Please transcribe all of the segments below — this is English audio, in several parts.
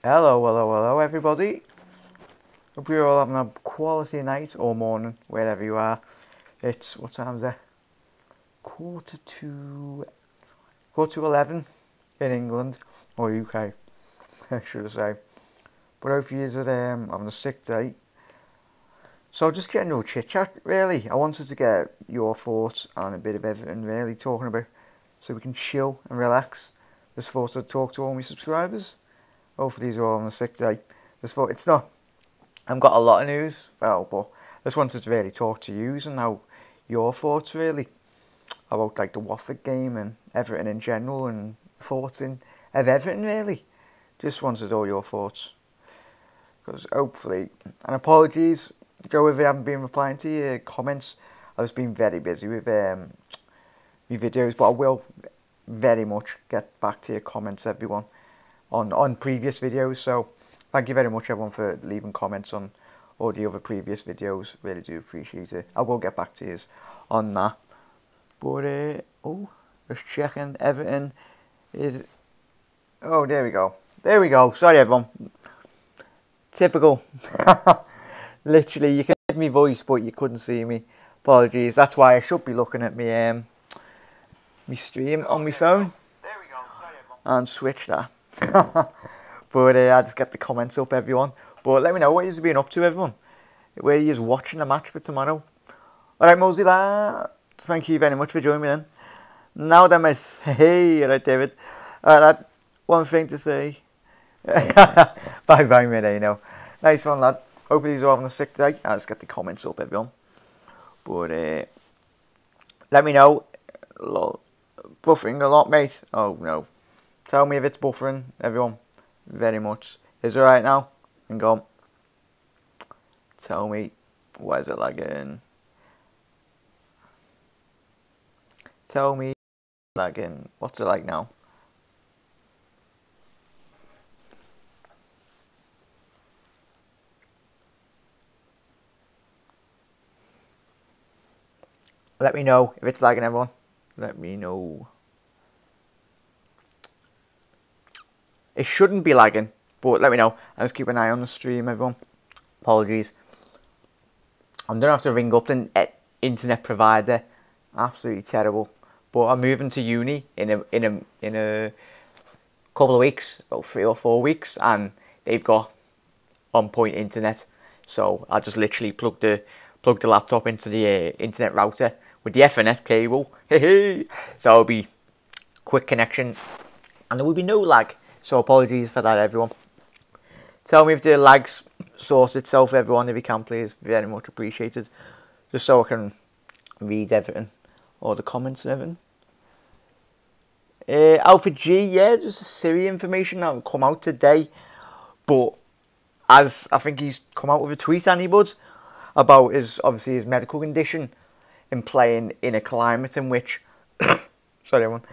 Hello, hello, hello everybody. Hope you're all having a quality night or morning, wherever you are. It's, what time is it? Quarter to 11 in England, or UK, I should say. But hope you are having a sick day. So just getting no chit chat really. I wanted to get your thoughts on a bit of everything really, talking about, so we can chill and relax. Just thought I'd talk to all my subscribers. Hopefully these are all on a sick day. Just thought it's not. I've got a lot of news, well, but I just wanted to really talk to you and how your thoughts really about like the Watford game and everything in general and thoughts of everything really. Just wanted all your thoughts, because hopefully, and apologies, Joe, if I haven't been replying to your comments. I've just been very busy with my videos, but I will very much get back to your comments, everyone, on previous videos. So thank you very much everyone for leaving comments on all the other previous videos. Really do appreciate it. I will get back to you on that. But just checking everything is. Oh, there we go. There we go. Sorry everyone. Typical. Literally, you can hear my voice, but you couldn't see me. Apologies. That's why I should be looking at my stream on my phone. There we go. Sorry everyone. And switch that. But I just get the comments up, everyone. But let me know what you've been up to, everyone. Where you're watching the match for tomorrow. Alright, Mosey, thank you very much for joining me then. Now then, miss. Hey, alright, David. Lad, one thing to say. Bye-bye, Moreno. Nice one, lad. Hopefully you're having a sick day. I'll just get the comments up, everyone. But let me know. Buffering a lot, mate. Oh, no. Tell me if it's buffering, everyone. Very much. Is it right now? Hang on. Tell me. Why is it lagging? Tell me. Lagging. What's it like now? Let me know if it's lagging, everyone. Let me know. It shouldn't be lagging, but let me know. I'll just keep an eye on the stream, everyone. Apologies. I'm gonna have to ring up the internet provider. Absolutely terrible. But I'm moving to uni in a couple of weeks, about 3 or 4 weeks, and they've got on-point internet. So I just literally plug the laptop into the internet router with the Ethernet cable. So it'll be quick connection, and there will be no lag. So apologies for that, everyone. Tell me if the lags sorts itself, everyone, if you can, please. Very much appreciated. Just so I can read everything, all the comments and everything. Alpha G, yeah, just a Siri information that will come out today. But as I think he's come out with a tweet, Bud, about his medical condition in playing in a climate in which, sorry everyone,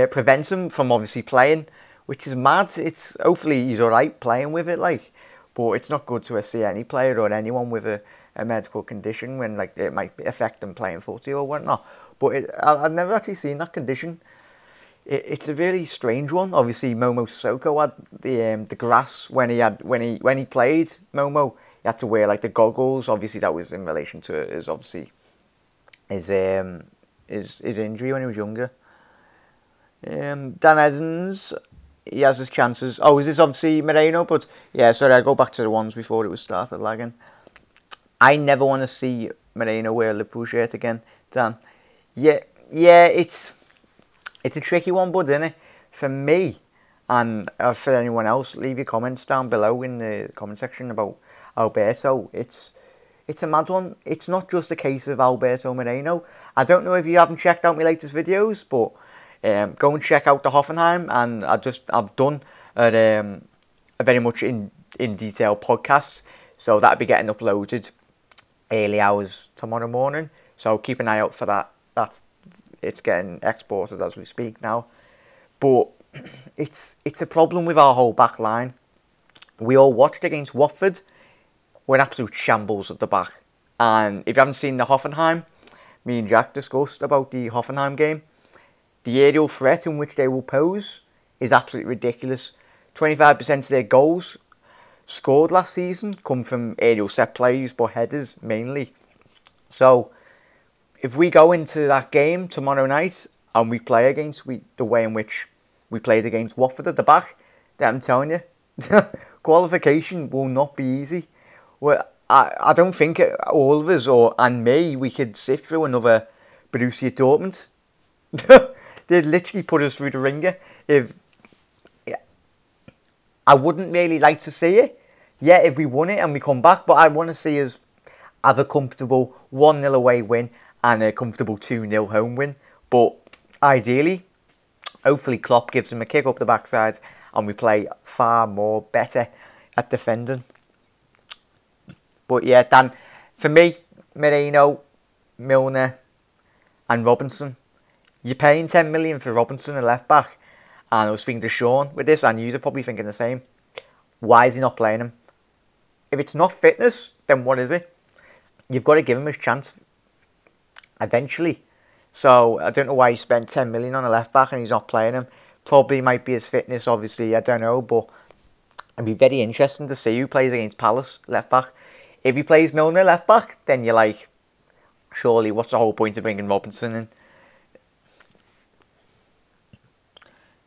prevents him from obviously playing, which is mad. It's hopefully he's alright playing with it, like, but it's not good to see any player or anyone with a medical condition when like it might affect them playing footy or whatnot. But I've never actually seen that condition. It's a really strange one. Obviously, Momo Sissoko had the grass when he played. Momo, he had to wear like the goggles. Obviously, that was in relation to his injury when he was younger. Dan Evans, he has his chances. Oh, is this obviously Moreno? But yeah, sorry, I go back to the ones before it was started lagging. I never want to see Moreno wear a Liverpool shirt again, Dan. Yeah, it's a tricky one, bud, isn't it? For me, and for anyone else, leave your comments down below in the comment section about Alberto. It's a mad one. It's not just a case of Alberto Moreno. I don't know if you haven't checked out my latest videos, but go and check out the Hoffenheim, and I've done a very much in detail podcast, so that'll be getting uploaded early hours tomorrow morning. So keep an eye out for that. It's getting exported as we speak now. But it's a problem with our whole back line. We all watched against Watford. We're an absolute shambles at the back. And if you haven't seen the Hoffenheim, me and Jack discussed about the Hoffenheim game. The aerial threat in which they will pose is absolutely ridiculous. 25% of their goals scored last season come from aerial set plays, but headers mainly. So if we go into that game tomorrow night and we play against the way in which we played against Watford at the back, then I'm telling you, qualification will not be easy. Well, I don't think all of us, and me, we could sift through another Borussia Dortmund. They'd literally put us through the ringer. I wouldn't really like to see it. Yeah, if we won it and we come back, but I want to see us have a comfortable 1-0 away win and a comfortable 2-0 home win. But ideally, hopefully Klopp gives them a kick up the backside and we play far more better at defending. But yeah, Dan, for me, Moreno, Milner and Robinson. You're paying 10 million for Robinson, a left back. And I was speaking to Sean with this, and you're probably thinking the same. Why is he not playing him? If it's not fitness, then what is it? You've got to give him his chance eventually. So I don't know why he spent 10 million on a left back and he's not playing him. Probably might be his fitness, obviously, I don't know. But it'd be very interesting to see who plays against Palace, left back. If he plays Milner left back, then you're like, surely what's the whole point of bringing Robinson in?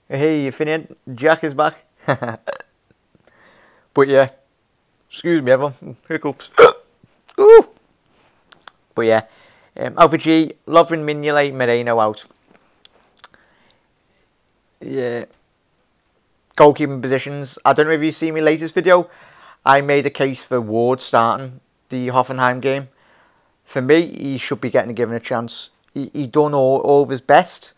Hey, you finished? Jack is back. But yeah, excuse me everyone, hiccups. Ooh. But yeah, Alpha G, Lovren, Mignolet, Moreno out. Yeah. Goalkeeping positions. I don't know if you've seen my latest video. I made a case for Ward starting the Hoffenheim game. For me, he should be getting given a chance. He done all of his best.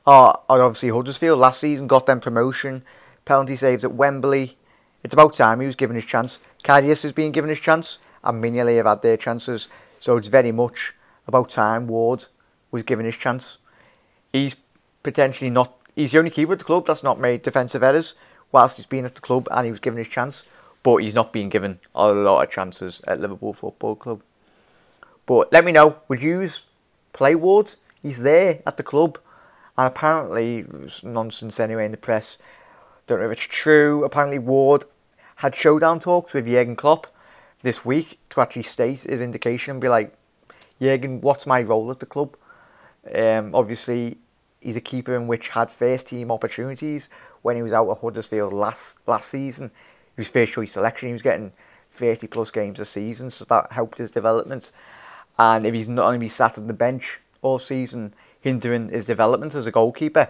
Obviously Huddersfield last season got them promotion. Penalty saves at Wembley. It's about time he was given his chance. Karius has been given his chance. And Mignolet have had their chances. So it's very much about time Ward was given his chance. He's potentially not... He's the only keeper at the club that's not made defensive errors whilst he's been at the club and he was given his chance. But he's not been given a lot of chances at Liverpool Football Club. But let me know, would you play Ward? He's there at the club. And apparently, it was nonsense anyway in the press. Don't know if it's true. Apparently Ward had showdown talks with Jurgen Klopp this week to actually state his indication and be like, Jurgen, what's my role at the club? Obviously, he's a keeper in which had first team opportunities when he was out at Huddersfield last season. He was first choice selection. He was getting 30 plus games a season, so that helped his development. And if he's not only be sat on the bench all season, hindering his development as a goalkeeper,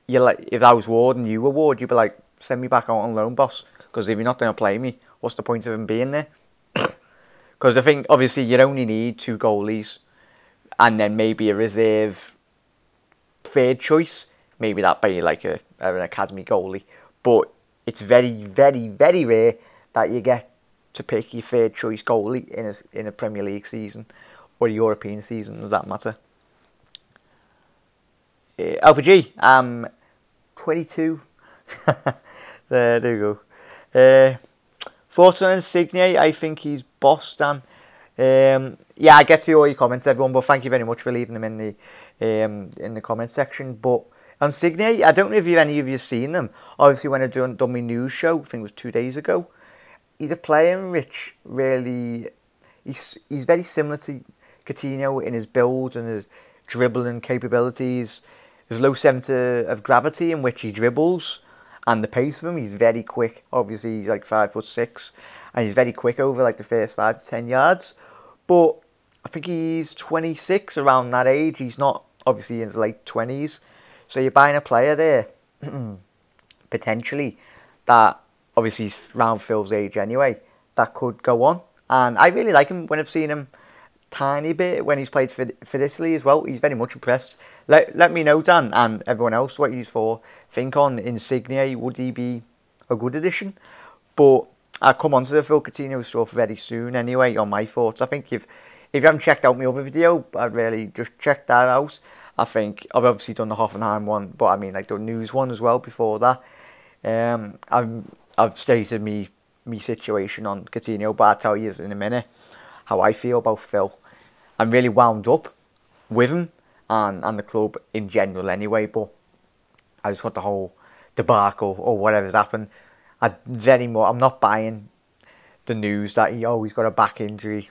you're like, if that was Ward and you were Ward, you'd be like, send me back out on loan, boss. Because if you're not going to play me, what's the point of him being there? Because I think, obviously, you only need 2 goalies and then maybe a reserve third choice. Maybe that be like an academy goalie. But it's very, very, very rare that you get to pick your third choice goalie in a Premier League season or a European season, does that matter? Alpha G, 22. there you go. Thoughts on Insigne? I think he's boss, Dan. Yeah, I get to all your comments, everyone, but thank you very much for leaving them in the comment section. But Insigne, I don't know if any of you have seen them. Obviously, when I done my news show, I think it was 2 days ago, he's a player which really, he's very similar to Coutinho in his build and his dribbling capabilities. There's low centre of gravity in which he dribbles, and the pace of him, he's very quick. Obviously, he's like 5'6", and he's very quick over like the first 5 to 10 yards. But I think he's 26, around that age. He's not obviously in his late 20s. So you're buying a player there, potentially, that obviously he's around Phil's age anyway, that could go on. And I really like him when I've seen him tiny bit when he's played for Italy as well. He's very much impressed. Let me know, Dan, and everyone else, what you think on Insigne. Would he be a good addition? But I'll come on to the Phil Coutinho stuff very soon anyway, on my thoughts. I think if you haven't checked out my other video, I'd really just check that out. I think I've obviously done the Hoffenheim one, but I mean like the news one as well before that. I've stated me situation on Coutinho, but I'll tell you in a minute how I feel about Phil. I'm really wound up with him and the club in general anyway, but I just want the whole debacle or whatever's happened, I'm not buying the news that he's got a back injury.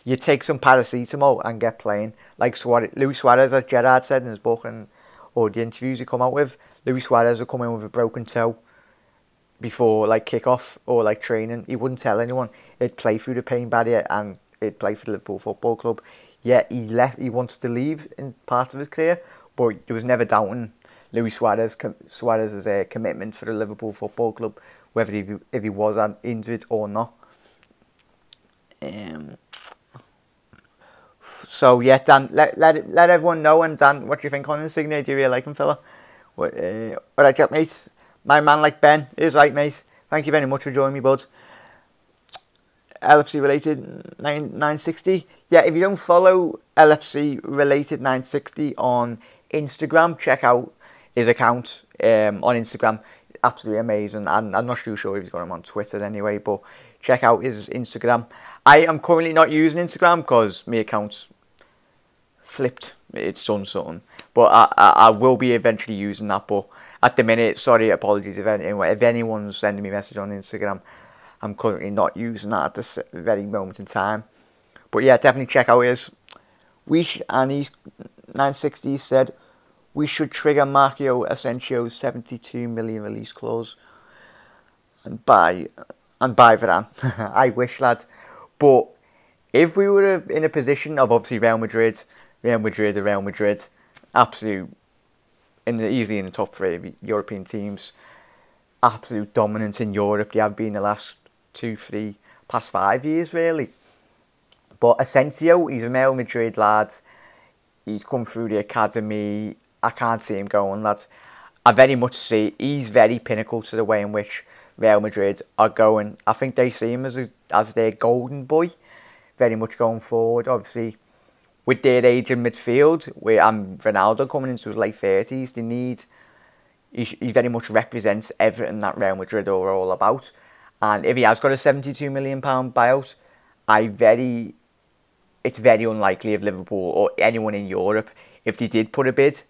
You take some paracetamol and get playing. Like Luis Suarez, as Gerrard said in his book or the interviews he come out with, Luis Suarez would come in with a broken toe before like kick-off or like training. He wouldn't tell anyone. He'd play through the pain barrier and he'd play for the Liverpool Football Club. Yeah, he wanted to leave in part of his career, but there was never doubting Luis Suarez's commitment for the Liverpool Football Club, whether if he was injured or not. So yeah, Dan, let everyone know. And Dan, what do you think on Insigne? Do you really like him, fella? Alright, Jack, mate. My man like Ben is right, mate. Thank you very much for joining me, bud. LFC related 960. Yeah, if you don't follow LFC related 960 on Instagram, check out his account on Instagram. Absolutely amazing. And I'm not too sure if he's got him on Twitter anyway, but check out his Instagram. I am currently not using Instagram because my account's flipped. It's done something. But I will be eventually using that. But at the minute, sorry, apologies if anyone's sending me a message on Instagram. I'm currently not using that at this very moment in time. But yeah, definitely check out his. And he's 960 said, we should trigger Marcio Asensio's 72 million release clause and buy Varane. I wish, lad. But if we were in a position of obviously Real Madrid, absolute easily in the top 3 of European teams, absolute dominance in Europe. They have been the last past 5 years really. But Asensio, he's a Real Madrid lad. He's come through the academy. I can't see him going, lads. I very much see he's very pinnacle to the way in which Real Madrid are going. I think they see him as their golden boy, very much going forward. Obviously, with their age in midfield, where Ronaldo coming into his late 30s, he very much represents everything that Real Madrid are all about. And if he has got a £72 million buyout, it's very unlikely if Liverpool or anyone in Europe, if they did put a bid,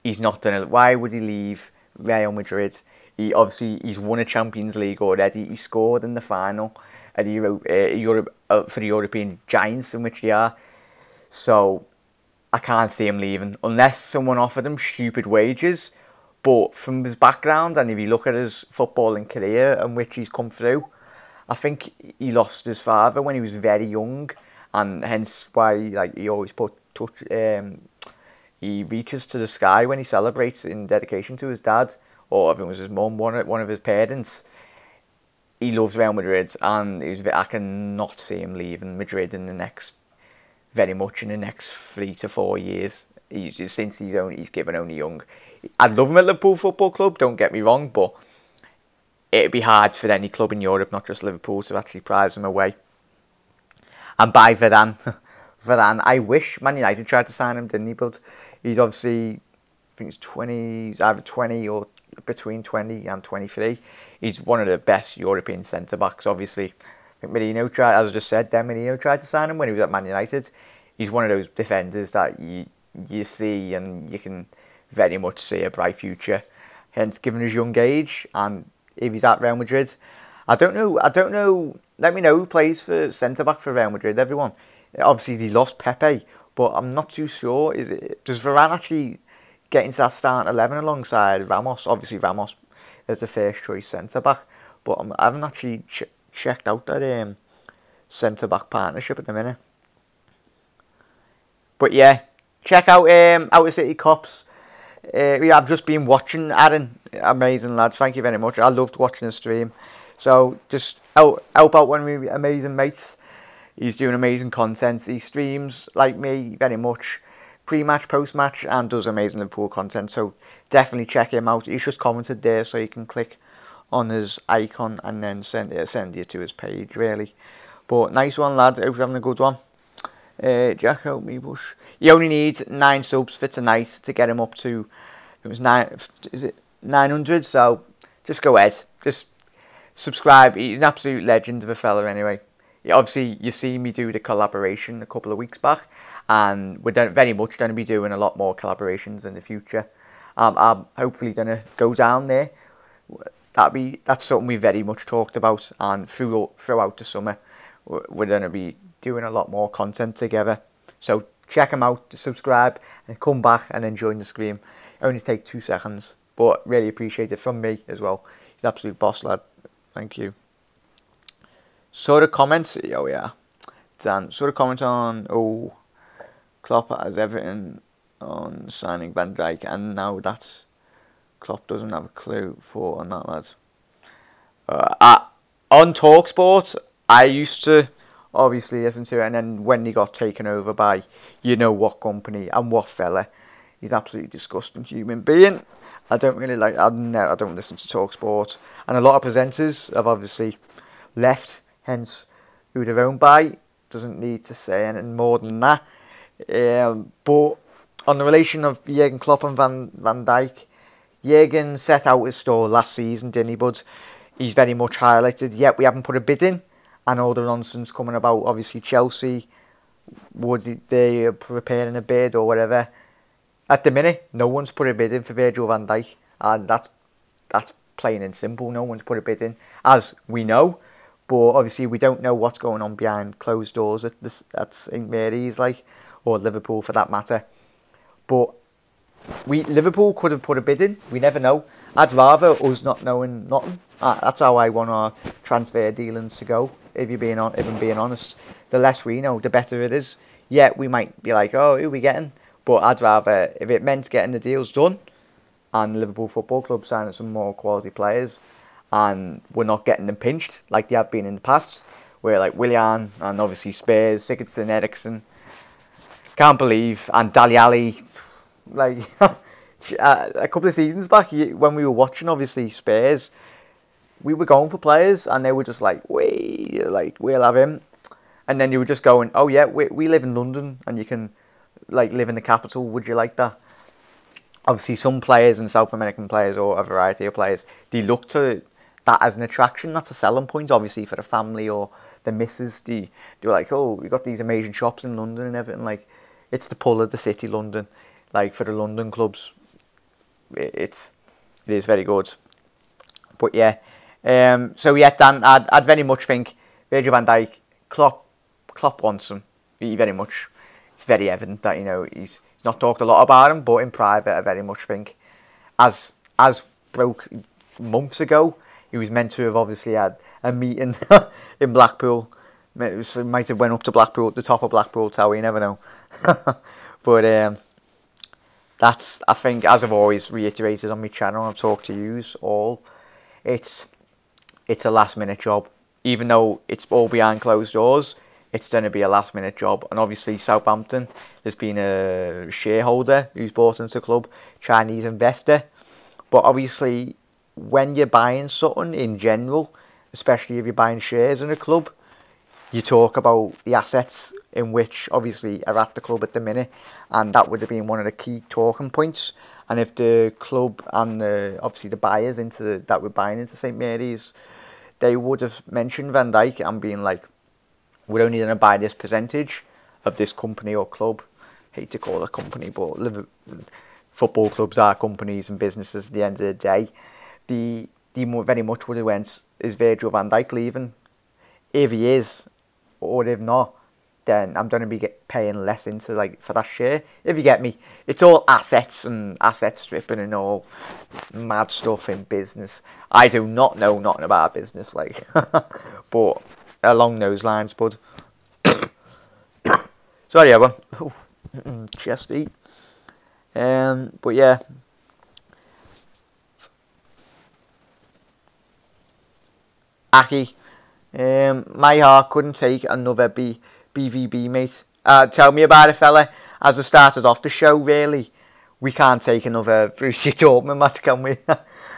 he's not done it. Why would he leave Real Madrid? He's won a Champions League already. He scored in the final at Europe for the European giants in which they are. So I can't see him leaving unless someone offered him stupid wages. But from his background, and if you look at his footballing career in which he's come through, I think he lost his father when he was very young, and hence why he always he reaches to the sky when he celebrates in dedication to his dad, or if it was his mum, one of his parents. He loves Real Madrid, and I cannot see him leaving Madrid in the next 3 to 4 years. He's given only young. I'd love him at Liverpool Football Club, don't get me wrong, but it'd be hard for any club in Europe, not just Liverpool, to actually prize him away. And buy Varane. Varane, I wish Man United tried to sign him, didn't he? But he's obviously, I think he's either 20 or between 20 and 23. He's one of the best European centre-backs, obviously. I think Merino tried, as I just said, Merino tried to sign him when he was at Man United. He's one of those defenders that you see and you can very much see a bright future. Hence, given his young age, and if he's at Real Madrid, I don't know. Let me know who plays for centre-back for Real Madrid, everyone. Obviously, they lost Pepe, but I'm not too sure. Does Varane actually get into that starting 11 alongside Ramos? Obviously, Ramos is the first choice centre-back, but I haven't actually checked out that centre-back partnership at the minute. But yeah, check out Outer City Cops. I've just been watching Aaron. Amazing, lads. Thank you very much. I loved watching the stream. So just help out one of my amazing mates. He's doing amazing content. He streams like me very much, pre-match, post-match, and does amazing Liverpool content. So definitely check him out. He's just commented there, so you can click on his icon and then send you to his page. Really, but nice one, lad. Hope you're having a good one. Jack, help me, Bush. You only need 9 subs for tonight to get him up to. It was 900. So just go ahead, just subscribe. He's an absolute legend of a fella, anyway. Obviously, you see me do the collaboration a couple of weeks back, and we're very much going to be doing a lot more collaborations in the future. I'm hopefully gonna go down there. That's something we very much talked about, and throughout the summer, we're gonna be doing a lot more content together. So check him out, subscribe, and come back and then join the stream. It only take 2 seconds, but really appreciate it from me as well. He's an absolute boss lad. Thank you. Saw the comments. Oh yeah, Dan. Saw the comment on Klopp has everything on signing Van Dijk, and now that's Klopp doesn't have a clue for on that, lads. On TalkSport, I used to obviously listen to it, and then when he got taken over by you know what company and what fella, he's an absolutely disgusting human being. I don't really like. I don't listen to TalkSport, and a lot of presenters have obviously left. Hence, who they're owned by doesn't need to say anything more than that. But on the relation of Jurgen Klopp and Van Dijk, Jurgen set out his stall last season, didn't he, bud? He's very much highlighted, yet we haven't put a bid in, and all the nonsense coming about, obviously Chelsea, would they preparing a bid or whatever. At the minute, no one's put a bid in for Virgil van Dijk, and that's plain and simple. No one's put a bid in, as we know, but obviously we don't know what's going on behind closed doors at St Mary's, or Liverpool for that matter. But Liverpool could have put a bid in. We never know. I'd rather us not knowing nothing. That's how I want our transfer dealings to go. If I'm being honest, the less we know, the better it is. Yeah, we might be like, oh, who are we getting? But I'd rather, if it meant getting the deals done, and Liverpool Football Club signing some more quality players, and we're not getting them pinched like they have been in the past, where like Willian and obviously Spurs, Sigurdsson, Eriksen, can't believe, and Dele Alli, like a couple of seasons back when we were watching obviously Spurs, we were going for players and they were just like, we'll have him, and then you were just going, oh yeah, we live in London and you can live in the capital, would you like that? Obviously some players and South American players, or a variety of players, they look to that as an attraction. That's a selling point obviously for the family or the missus. They were like, oh, we got these amazing shops in London and everything. It's the pull of the city, London. For the London clubs, it is very good. But yeah, so yeah, Dan, I'd very much think Virgil van Dijk, Klopp wants him. He very much, it's very evident that he's not talked a lot about him, but in private, I very much think, as broke months ago, he was meant to have obviously had a meeting in Blackpool. Might have went up to Blackpool, at the top of Blackpool Tower. You never know. But that's, I think, as I've always reiterated on my channel, I've talked to yous all, it's a last minute job. Even though it's all behind closed doors, it's going to be a last minute job. And obviously Southampton, there's been a shareholder who's bought into the club, Chinese investor. But obviously when you're buying something in general, especially if you're buying shares in a club, you talk about the assets in which obviously are at the club at the minute, and that would have been one of the key talking points. And if the club and obviously the buyers that were buying into St Mary's, they would have mentioned Van Dijk and being like, we're only going to buy this percentage of this company or club. Hate to call it a company, but football clubs are companies and businesses at the end of the day. The very much would have went, is Virgil van Dijk leaving? If he is, or if not, then I'm going to be paying less into for that share. If you get me, it's all assets and asset stripping and all mad stuff in business. I do not know nothing about business, but along those lines, bud. Sorry, everyone. Chesty. But yeah. Aki. My heart couldn't take another BVB, mate. Tell me about it, fella. As I started off the show, really, we can't take another Borussia Dortmund match, can we?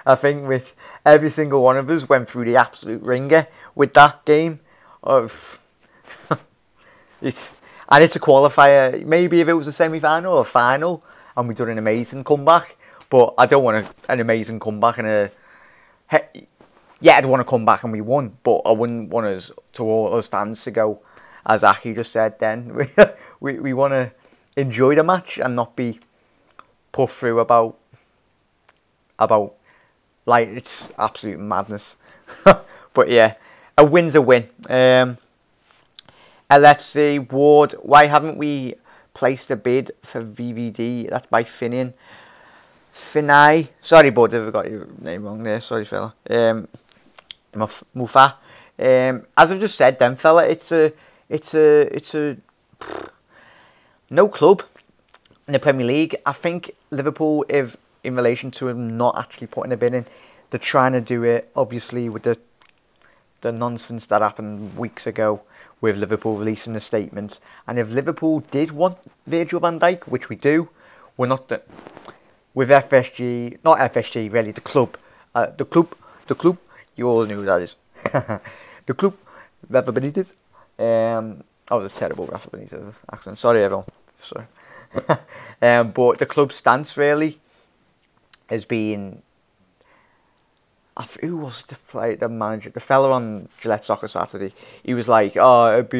I think with every single one of us went through the absolute ringer with that game. It's a qualifier. Maybe if it was a semi-final or a final and we done an amazing comeback, but I don't want an amazing comeback and yeah, I'd want to come back and we won, but I wouldn't want us fans to go, as Aki just said then, we want to enjoy the match and not be put through about about, like, it's absolute madness. But yeah, a win's a win. LFC Ward, why haven't we placed a bid for VVD? That's by Finian. Finai, sorry bud, if I got your name wrong there, sorry fella. Mufa. As I've just said then fella, it's a no club in the Premier League. I think Liverpool, if in relation to him not actually putting a bid in, they're trying to do it obviously with the nonsense that happened weeks ago with Liverpool releasing the statements. And if Liverpool did want Virgil van Dijk, which we do, we're not with FSG, not FSG really, the club, you all knew who that is. The club, Rafa Benitez. Oh, that's terrible, Rafa Benitez accent. Sorry, everyone. Sorry. But the club's stance really has been. Who was the manager? The fella on Gillette Soccer Saturday. He was like, "Oh, it'd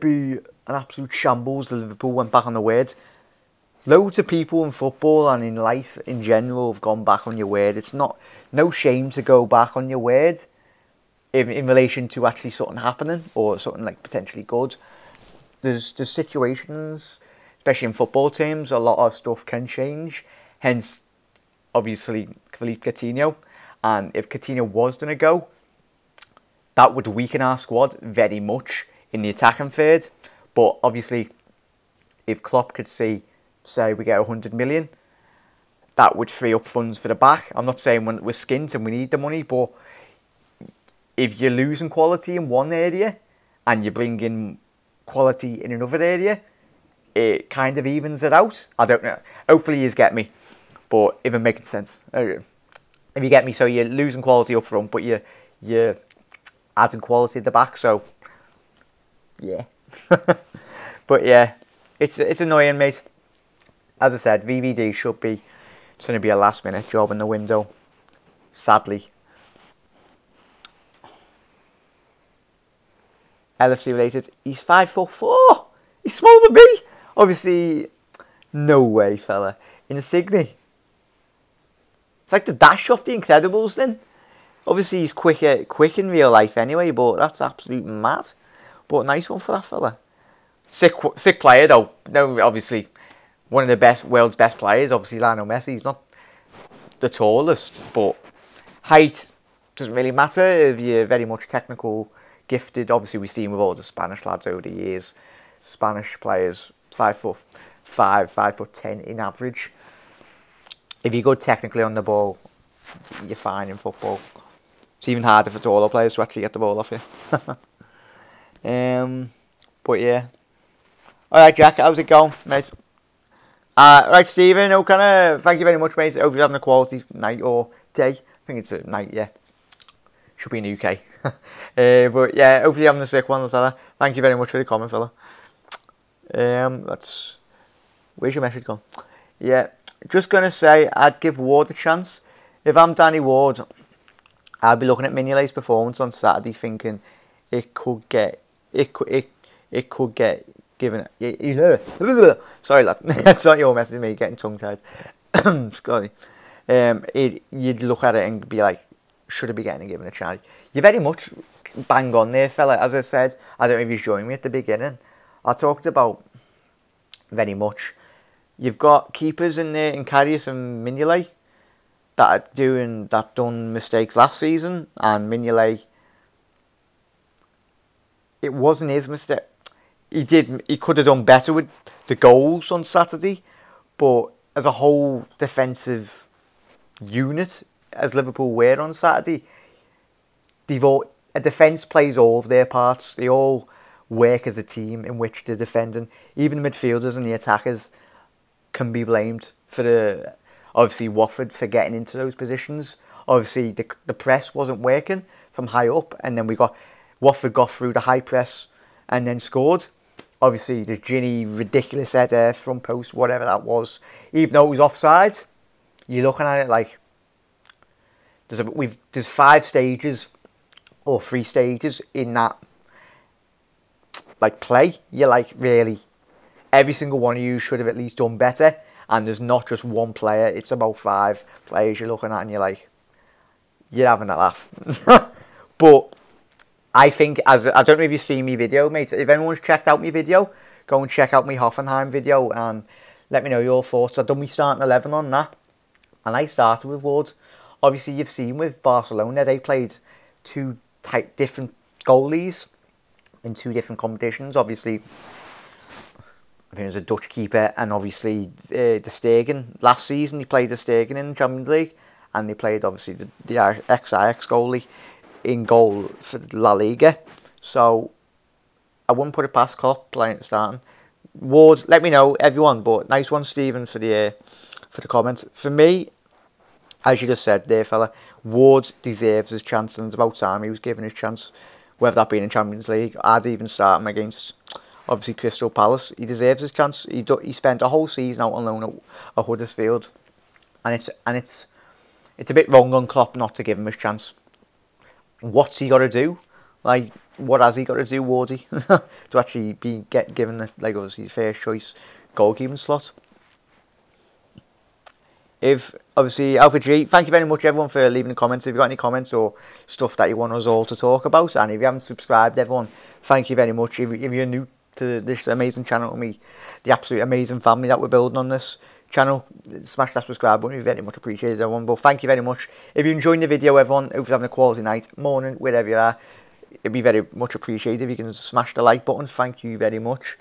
be an absolute shambles if Liverpool went back on the word." Loads of people in football and in life in general have gone back on your word. It's no shame to go back on your word in relation to actually something happening or something like potentially good. There's situations, especially in football teams, a lot of stuff can change. Hence, obviously, Philippe Coutinho. And if Coutinho was going to go, that would weaken our squad very much in the attacking third. But obviously, if Klopp could say we get 100 million, that would free up funds for the back. I'm not saying we're skint and we need the money, but if you're losing quality in one area and you bring in quality in another area, it kind of evens it out. I don't know. Hopefully you get me. But if it makes sense. If you get me, so you're losing quality up front, but you're adding quality at the back, so yeah. But yeah, it's annoying, mate. As I said, VVD should be, it's going to be a last minute job in the window, sadly. LFC related, he's 5'4". He's smaller than me. Obviously, no way, fella. Insigne. It's like the Dash off The Incredibles then. Obviously he's quick in real life anyway, but that's absolute mad. But nice one for that fella. Sick player though. No, obviously one of the world's best players. Obviously Lionel Messi. He's not the tallest, but height doesn't really matter if you're very much technical, gifted. Obviously we've seen with all the Spanish lads over the years. Spanish players 5'5", 5'10" in average. If you're good technically on the ball, you're fine in football. It's even harder for taller players to actually get the ball off you. But yeah. Alright, Jack, how's it going, mate? Right, Stephen, thank you very much, mate. I hope you're having a quality night or day. I think it's a night, yeah. Should be in the UK. But yeah, hopefully you're having a sick one, fella. Thank you very much for the comment, fella. Where's your message gone? Yeah. Just going to say, I'd give Ward a chance. If I'm Danny Ward, I'd be looking at Mignolet's performance on Saturday thinking it could get given... Sorry, lad. It's not your message, me getting tongue-tied. Sorry. You'd look at it and be like, should I be getting given a chance? You're very much bang on there, fella. As I said, I don't know if you joined me at the beginning. I talked about very much... You've got keepers in there in Karius and Mignolet that done mistakes last season, and Mignolet, it wasn't his mistake. He could have done better with the goals on Saturday, but as a whole defensive unit, as Liverpool were on Saturday, a defence plays all of their parts. They all work as a team in which they're defending. Even the midfielders and the attackers can be blamed for obviously Watford for getting into those positions. Obviously the press wasn't working from high up, and then Watford got through the high press and then scored. Obviously the Ginny ridiculous header, front post, whatever that was, even though it was offside, you're looking at it like there's 5 stages or 3 stages in that like play. You're like, really, every single one of you should have at least done better. and there's not just one player, it's about 5 players you're looking at and you're like, you're having a laugh. But I think, as I don't know if you've seen my video, mate, if anyone's checked out my video, go and check out my Hoffenheim video and let me know your thoughts. I've done my starting 11 on that, and I started with Ward. Obviously, you've seen with Barcelona, they played 2 different goalies in 2 different competitions. Obviously, I think it was a Dutch keeper, and obviously De Stegen. Last season, he played De Stegen in the Champions League, and they played, obviously, the ex-Ajax goalie in goal for La Liga. So I wouldn't put it past Klopp starting. Ward, let me know, everyone. But nice one, Stephen, for the comments. For me, as you just said there, fella, Ward deserves his chance, and it's about time he was given his chance. Whether that be in the Champions League, I'd even start him against, obviously, Crystal Palace. He deserves his chance. He spent a whole season out on loan at Huddersfield, and it's a bit wrong on Klopp not to give him his chance. What's he got to do? Like, what has he got to do, Wardy, to actually be given obviously first choice goalkeeping slot? If obviously Alpha G, thank you very much everyone for leaving the comments. If you've got any comments or stuff that you want us all to talk about, and if you haven't subscribed, everyone, thank you very much. If you're new to this amazing channel, to me, the absolute amazing family that we're building on this channel, smash that subscribe button. It'd be very much appreciated, everyone. But thank you very much. If you're enjoying the video, everyone, hope you're having a quality night, morning, wherever you are, it'd be very much appreciated if you can smash the like button. Thank you very much.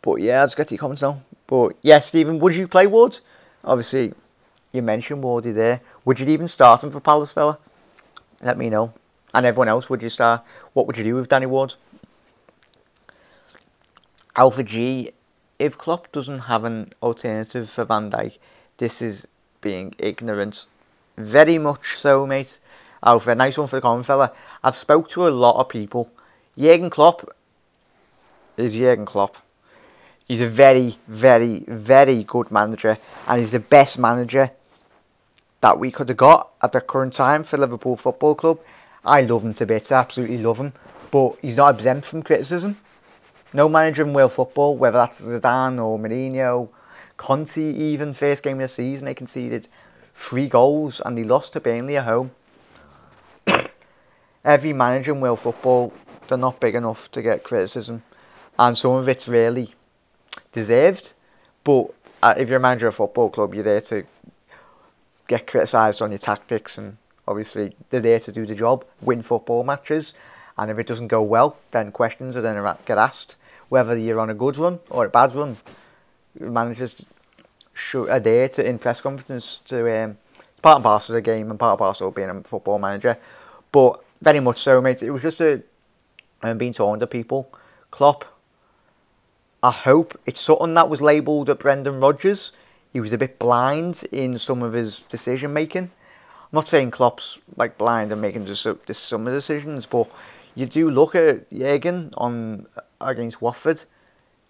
But yeah, let's get to your comments now. But yeah, Stephen, would you play Ward? Obviously, you mentioned Wardy there. Would you even start him for Palace, fella? Let me know. And everyone else, would you start? What would you do with Danny Ward? Alpha G, if Klopp doesn't have an alternative for Van Dijk, this is being ignorant. Very much so, mate. Alpha, nice one for the comment, fella. I've spoke to a lot of people. Jurgen Klopp is Jurgen Klopp. He's a very, very, very good manager, and he's the best manager that we could have got at the current time for Liverpool Football Club. I love him to bits, absolutely love him, but he's not exempt from criticism. No manager in world football, whether that's Zidane or Mourinho, Conte even, first game of the season, they conceded 3 goals and they lost to Burnley at home. Every manager in world football, they're not big enough to get criticism, and some of it's really deserved. But if you're a manager of a football club, you're there to get criticised on your tactics, and obviously they're there to do the job, win football matches, and if it doesn't go well, then questions are then get asked. Whether you're on a good run or a bad run, managers are there to, in press conference, to part and parcel of the game and part and parcel of being a football manager. But very much so, mate. It was just being told to people. Klopp, I hope it's something that was labelled at Brendan Rodgers. He was a bit blind in some of his decision making. I'm not saying Klopp's like blind and making just some decisions, but you do look at Jurgen against Watford,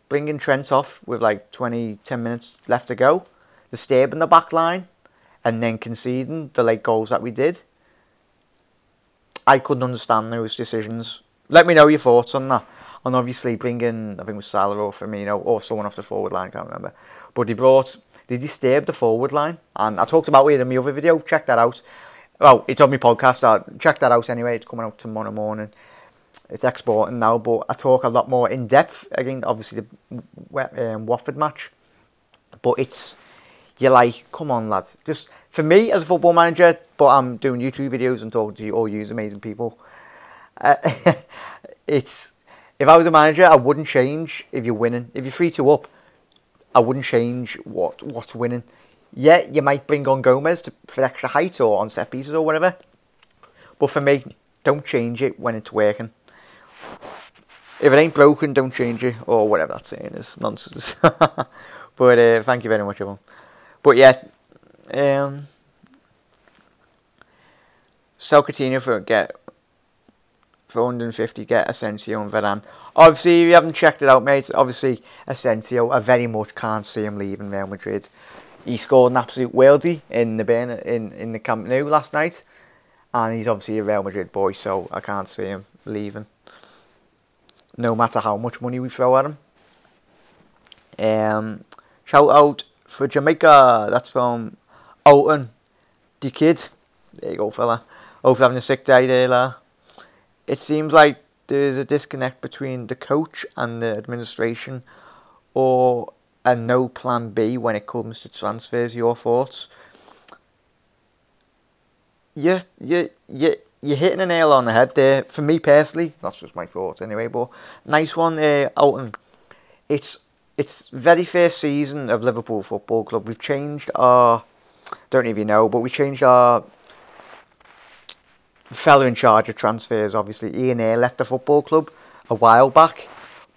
bringing Trent off with like 10 minutes left to go, disturbing the back line, and then conceding the late goals that we did. I couldn't understand those decisions. Let me know your thoughts on that. And obviously bringing, I think it was Salah or Firmino or someone off the forward line, can't remember. But they disturbed the forward line. And I talked about it in my other video, check that out. Well, it's on my podcast, check that out anyway, it's coming out tomorrow morning. It's exporting now, but I talk a lot more in depth, again, obviously the Watford match. But you're like, come on lads. Just, for me as a football manager, but I'm doing YouTube videos and talking to all you amazing people. If I was a manager, I wouldn't change if you're winning. If you're 3-2 up, I wouldn't change what's winning. Yeah, you might bring on Gomez for extra height or on set pieces or whatever. But for me, don't change it when it's working. If it ain't broken, don't change it, or whatever that saying is. Nonsense. But thank you very much, everyone. But yeah, sell Coutinho for 150, get Asensio and Varane. Obviously, if you haven't checked it out, mate, obviously Asensio, I very much can't see him leaving Real Madrid. He scored an absolute worldie in the Camp Nou last night, and he's obviously a Real Madrid boy, so I can't see him leaving, no matter how much money we throw at him. Shout out for Jamaica. That's from Alton, the kid. There you go, fella. Hope you're having a sick day there, la. It seems like there's a disconnect between the coach and the administration, or a no plan B when it comes to transfers. Your thoughts? You're hitting a nail on the head there. For me personally, that's just my thoughts anyway. But nice one, Alton. It's very first season of Liverpool Football Club. We've changed our, don't even know, but we changed our fellow in charge of transfers. Obviously, YNWA left the football club a while back,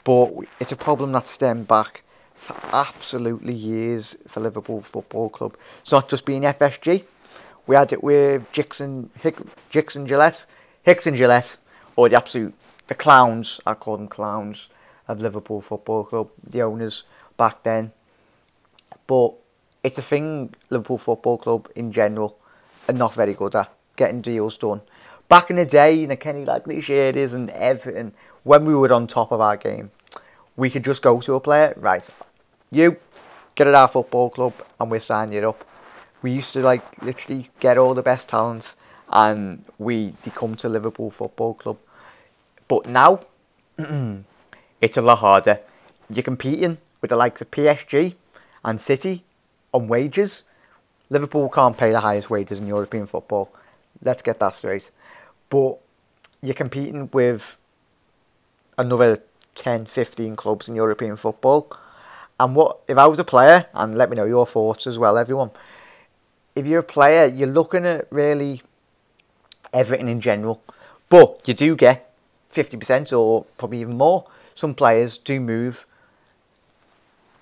but it's a problem that stemmed back for absolutely years for Liverpool Football Club. It's not just being FSG. We had it with Hicks and Gillette, or the clowns, I call them clowns, of Liverpool Football Club, the owners back then. But it's a thing Liverpool Football Club in general are not very good at, getting deals done. Back in the day, in the Kenny Dalglish eras and everything, when we were on top of our game, we could just go to a player, right, you, get at our football club and we'll sign you up. We used to literally get all the best talent and they come to Liverpool Football Club. But now, it's a lot harder. You're competing with the likes of PSG and City on wages. Liverpool can't pay the highest wages in European football. Let's get that straight. But you're competing with another 10, 15 clubs in European football. And if I was a player, and let me know your thoughts as well, everyone. If you're a player, you're looking at really everything in general. But you do get 50% or probably even more. Some players do move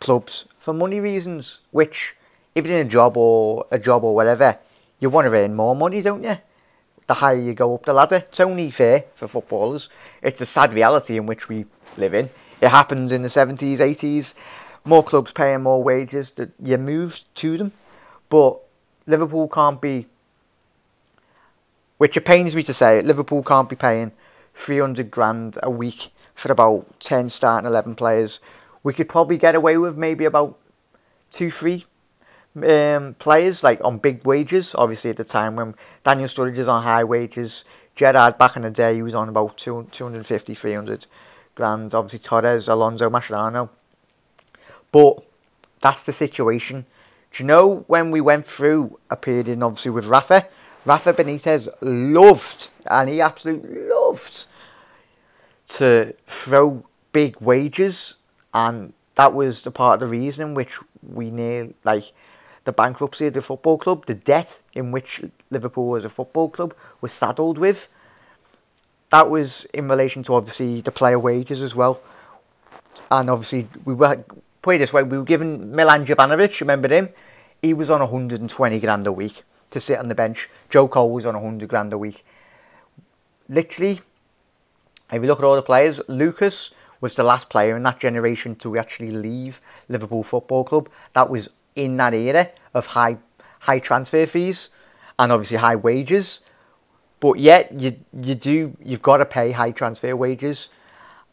clubs for money reasons, which, if you're in a job or whatever, you want to earn more money, don't you? The higher you go up the ladder. It's only fair for footballers. It's a sad reality in which we live in. It happens in the 70s, 80s. More clubs paying more wages. That you move to them. But Liverpool can't be, which it pains me to say, Liverpool can't be paying 300 grand a week for about 10 starting 11 players. We could probably get away with maybe about 2-3 players on big wages. Obviously at the time when Daniel Sturridge is on high wages, Gerrard back in the day he was on about 250, 300 grand. Obviously Torres, Alonso, Mascherano. But that's the situation. Do you know when we went through a period in, obviously with Rafa Benitez loved, and he absolutely loved, to throw big wages, and that was the part of the reason in which we the bankruptcy of the football club, the debt in which Liverpool as a football club was saddled with. That was in relation to obviously the player wages as well. And obviously we were, put it this way, we were given Milan Jovanovic, remember him? He was on 120 grand a week to sit on the bench. Joe Cole was on 100 grand a week. Literally, if you look at all the players, Lucas was the last player in that generation to actually leave Liverpool Football Club. That was in that era of high transfer fees and obviously high wages. But yet you've got to pay high transfer wages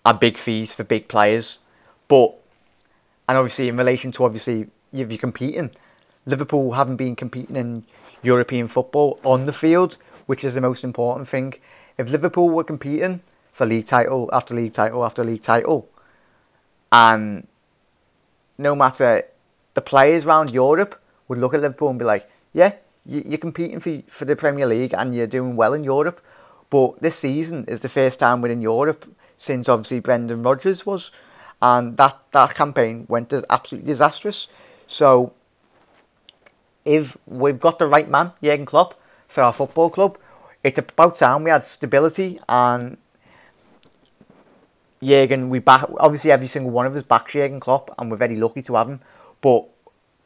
and big fees for big players. And obviously in relation to if you're competing, Liverpool haven't been competing in European football on the field, which is the most important thing. If Liverpool were competing for league title after league title after league title, and no matter, the players around Europe would look at Liverpool and be like, yeah, you're competing for the Premier League and you're doing well in Europe, but this season is the first time we're in Europe since obviously Brendan Rodgers was, and that campaign went absolutely disastrous. So if we've got the right man, Jurgen Klopp, for our football club, it's about time we had stability. And Jurgen, obviously every single one of us backs Jurgen Klopp, and we're very lucky to have him. But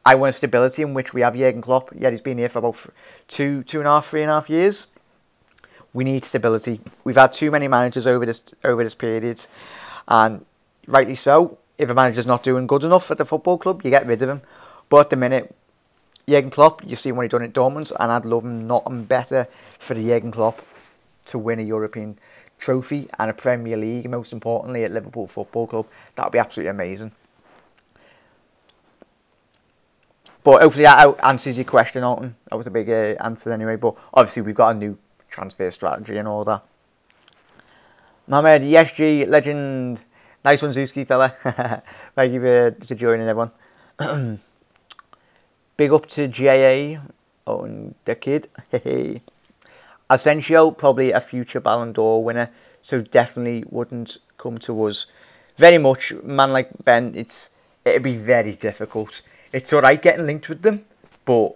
I want a stability in which we have Jurgen Klopp. Yeah, he's been here for about 3.5 years. We need stability. We've had too many managers over this period, and rightly so. If a manager's not doing good enough at the football club, you get rid of him. But at the minute, Jurgen Klopp, you've seen what he's done at Dortmund, and I'd love him nothing better for the Jurgen Klopp to win a European trophy and a Premier League, most importantly at Liverpool Football Club. That would be absolutely amazing. But hopefully that answers your question, Alton. That was a big answer anyway. But obviously we've got a new transfer strategy and all that. Mohamed, ESG legend. Nice one, Zuski fella. Thank you for joining, everyone. Big up to JA and the kid. Asensio, probably a future Ballon d'Or winner, so definitely wouldn't come to us. Very much, man like Ben, it'd be very difficult. It's alright getting linked with them, but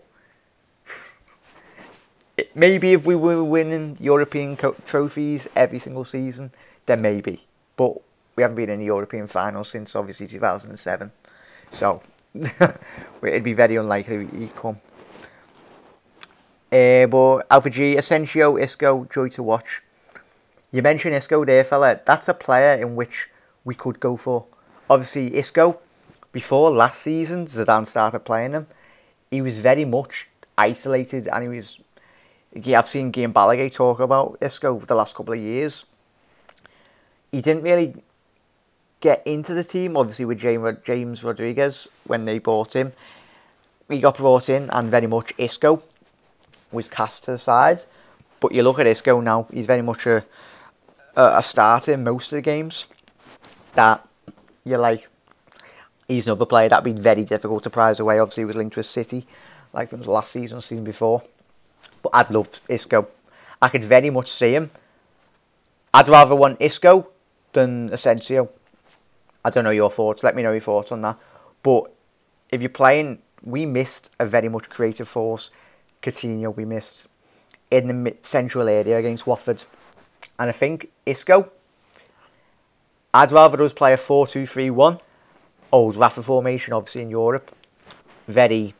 maybe if we were winning European trophies every single season, then maybe. But we haven't been in the European final since obviously 2007, so it'd be very unlikely he'd come. But Alpha G, Asensio, Isco, joy to watch. You mentioned Isco there, fella. That's a player in which we could go for. Obviously, Isco, before last season, Zidane started playing him, he was very much isolated, and I've seen Guillaume Balaguer talk about Isco for the last couple of years. He didn't really get into the team, obviously, with James Rodriguez when they bought him. He got brought in, and very much Isco was cast to the side. But you look at Isco now, he's very much a starter in most of the games. That you're like, he's another player that'd be very difficult to prize away. Obviously, he was linked with City, like from the last season or season before. But I'd love Isco. I could very much see him. I'd rather want Isco than Asensio. I don't know your thoughts. Let me know your thoughts on that. But if you're playing, we missed a very much creative force. Coutinho we missed in the central area against Watford. And I think Isco, I'd rather us play a 4-2-3-1. Old Rafa formation, obviously, in Europe. Very,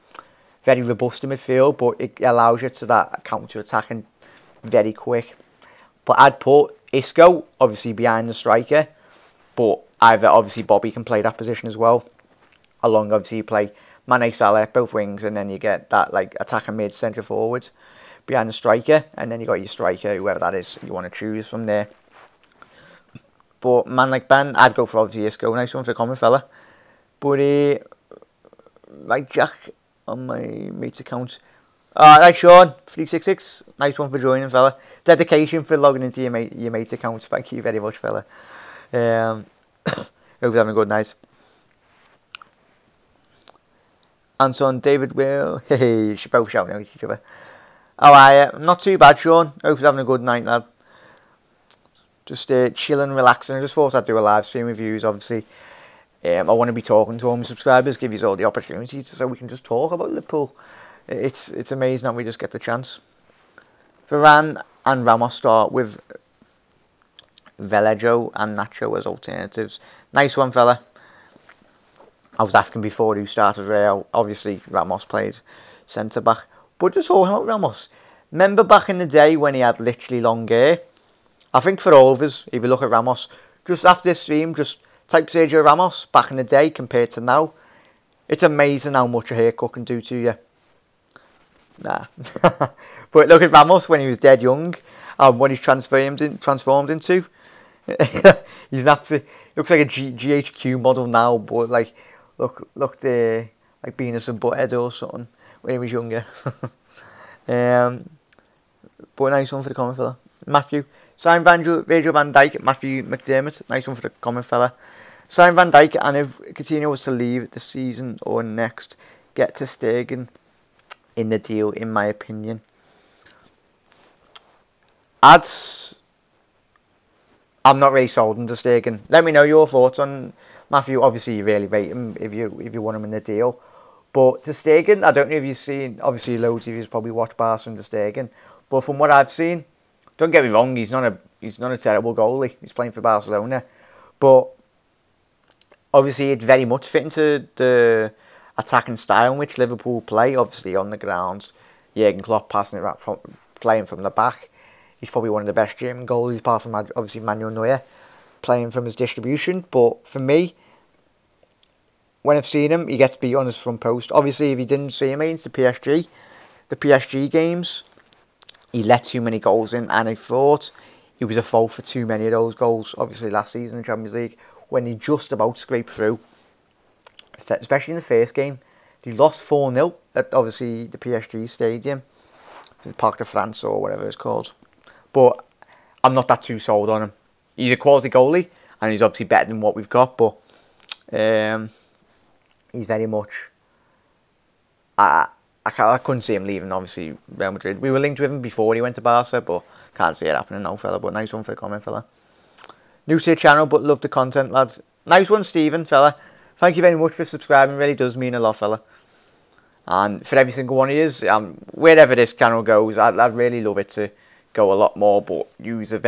very robust in midfield, but it allows you to that counter-attacking very quick. But I'd put Isco, obviously, behind the striker. But either, obviously, Bobby can play that position as well. Along, obviously, you play Mane, Salah, both wings, and then you get that like attacking mid, centre forward behind the striker, and then you got your striker, whoever that is you want to choose from there. But man like Ben, I'd go for obviously Isco. Nice one for the comment, fella. But like Jack on my mate's account. Alright, Sean 366. Nice one for joining, fella. Dedication for logging into your mate's account. Thank you very much, fella. Hope you're having a good night. Anton, David, Will, hey, both shouting out at each other. How are you? Not too bad, Sean. Hope you're having a good night, lad. Just chilling, relaxing. I just thought I'd do a live stream with yous, obviously. I want to be talking to all my subscribers, give you all the opportunities so we can just talk about Liverpool. It's amazing that we just get the chance. Varane and Ramos start with Vallejo and Nacho as alternatives. Nice one, fella. I was asking before who started Real. Obviously, Ramos played centre-back. But just talking about Ramos. Remember back in the day when he had literally long hair? I think for all of us, if you look at Ramos, just after this stream, just type Sergio Ramos back in the day compared to now. It's amazing how much a haircut can do to you. Nah. But look at Ramos when he was dead young. What he's transformed into. He's absolutely, looks like a GHQ model now, but like looked like Venus and Butthead or something when he was younger. But nice one for the comment, fella. Matthew. Sign Virgil van Dijk, Matthew McDermott. Nice one for the comment, fella. Sign Van Dijk, and if Coutinho was to leave this season or next, get to Stegen in the deal, in my opinion. I'm not really sold on Ter Stegen. Let me know your thoughts on Matthew. Obviously, you really rate him if you want him in the deal. But Ter Stegen, I don't know if you've seen. Obviously, loads of you probably watched Barca and Ter Stegen. But from what I've seen, don't get me wrong, he's not a terrible goalie. He's playing for Barcelona, but obviously it very much fit into the attacking style in which Liverpool play. Obviously on the ground, Jurgen Klopp passing it playing from the back. He's probably one of the best German goalies, apart from obviously Manuel Neuer, playing from his distribution. But for me, when I've seen him, he gets beat on his front post. Obviously, if you didn't see him against the PSG games, he let too many goals in, and I thought he was a fault for too many of those goals. Obviously, last season in the Champions League, when he just about scraped through, especially in the first game, They lost 4-0 at obviously the PSG stadium, the Parc de France or whatever it's called. But I'm not that too sold on him. He's a quality goalie, and he's obviously better than what we've got, but he's very much... I couldn't see him leaving, obviously, Real Madrid. We were linked with him before he went to Barca, but can't see it happening now, fella. But nice one for the comment, fella. New to the channel, but love the content, lads. Nice one, Stephen, fella. Thank you very much for subscribing. Really does mean a lot, fella. And for every single one of you, wherever this channel goes, I'd really love it to go a lot more, but you's a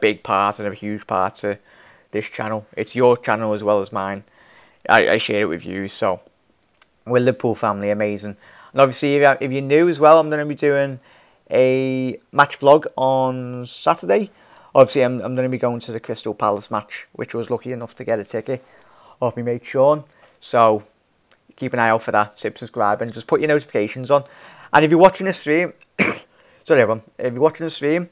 big part and a huge part to this channel. It's your channel as well as mine. I share it with you, so we're Liverpool family, amazing. And obviously, if you're new as well, I'm going to be doing a match vlog on Saturday. Obviously, I'm going to be going to the Crystal Palace match, which I was lucky enough to get a ticket off my mate Sean. So keep an eye out for that. Subscribe and just put your notifications on. And if you're watching the stream, sorry everyone, if you're watching the stream,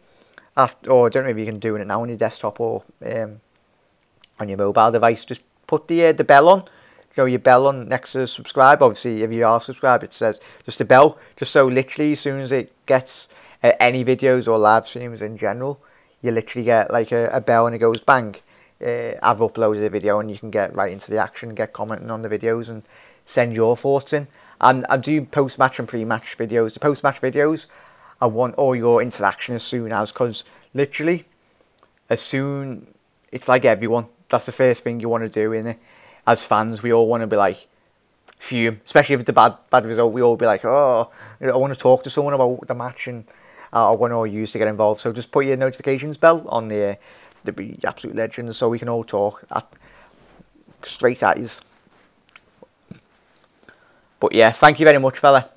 or I don't know if you can do it now on your desktop or on your mobile device, just put the bell on. You know, your bell on next to subscribe. Obviously, if you are subscribed, it says just a bell. Just so literally, as soon as it gets any videos or live streams in general, you literally get like a bell and it goes bang. I've uploaded a video and you can get right into the action, get commenting on the videos and send your thoughts in. And I do post-match and pre-match videos. The post-match videos, I want all your interaction as soon as, because literally, as soon, it's like everyone. That's the first thing you want to do, innit? As fans, we all want to be like, fume. Especially if it's a bad result, we all be like, oh, I want to talk to someone about the match and I want all you to get involved. So just put your notifications bell on there. They'd be absolute legends, so we can all talk straight at you. But yeah, thank you very much, fella.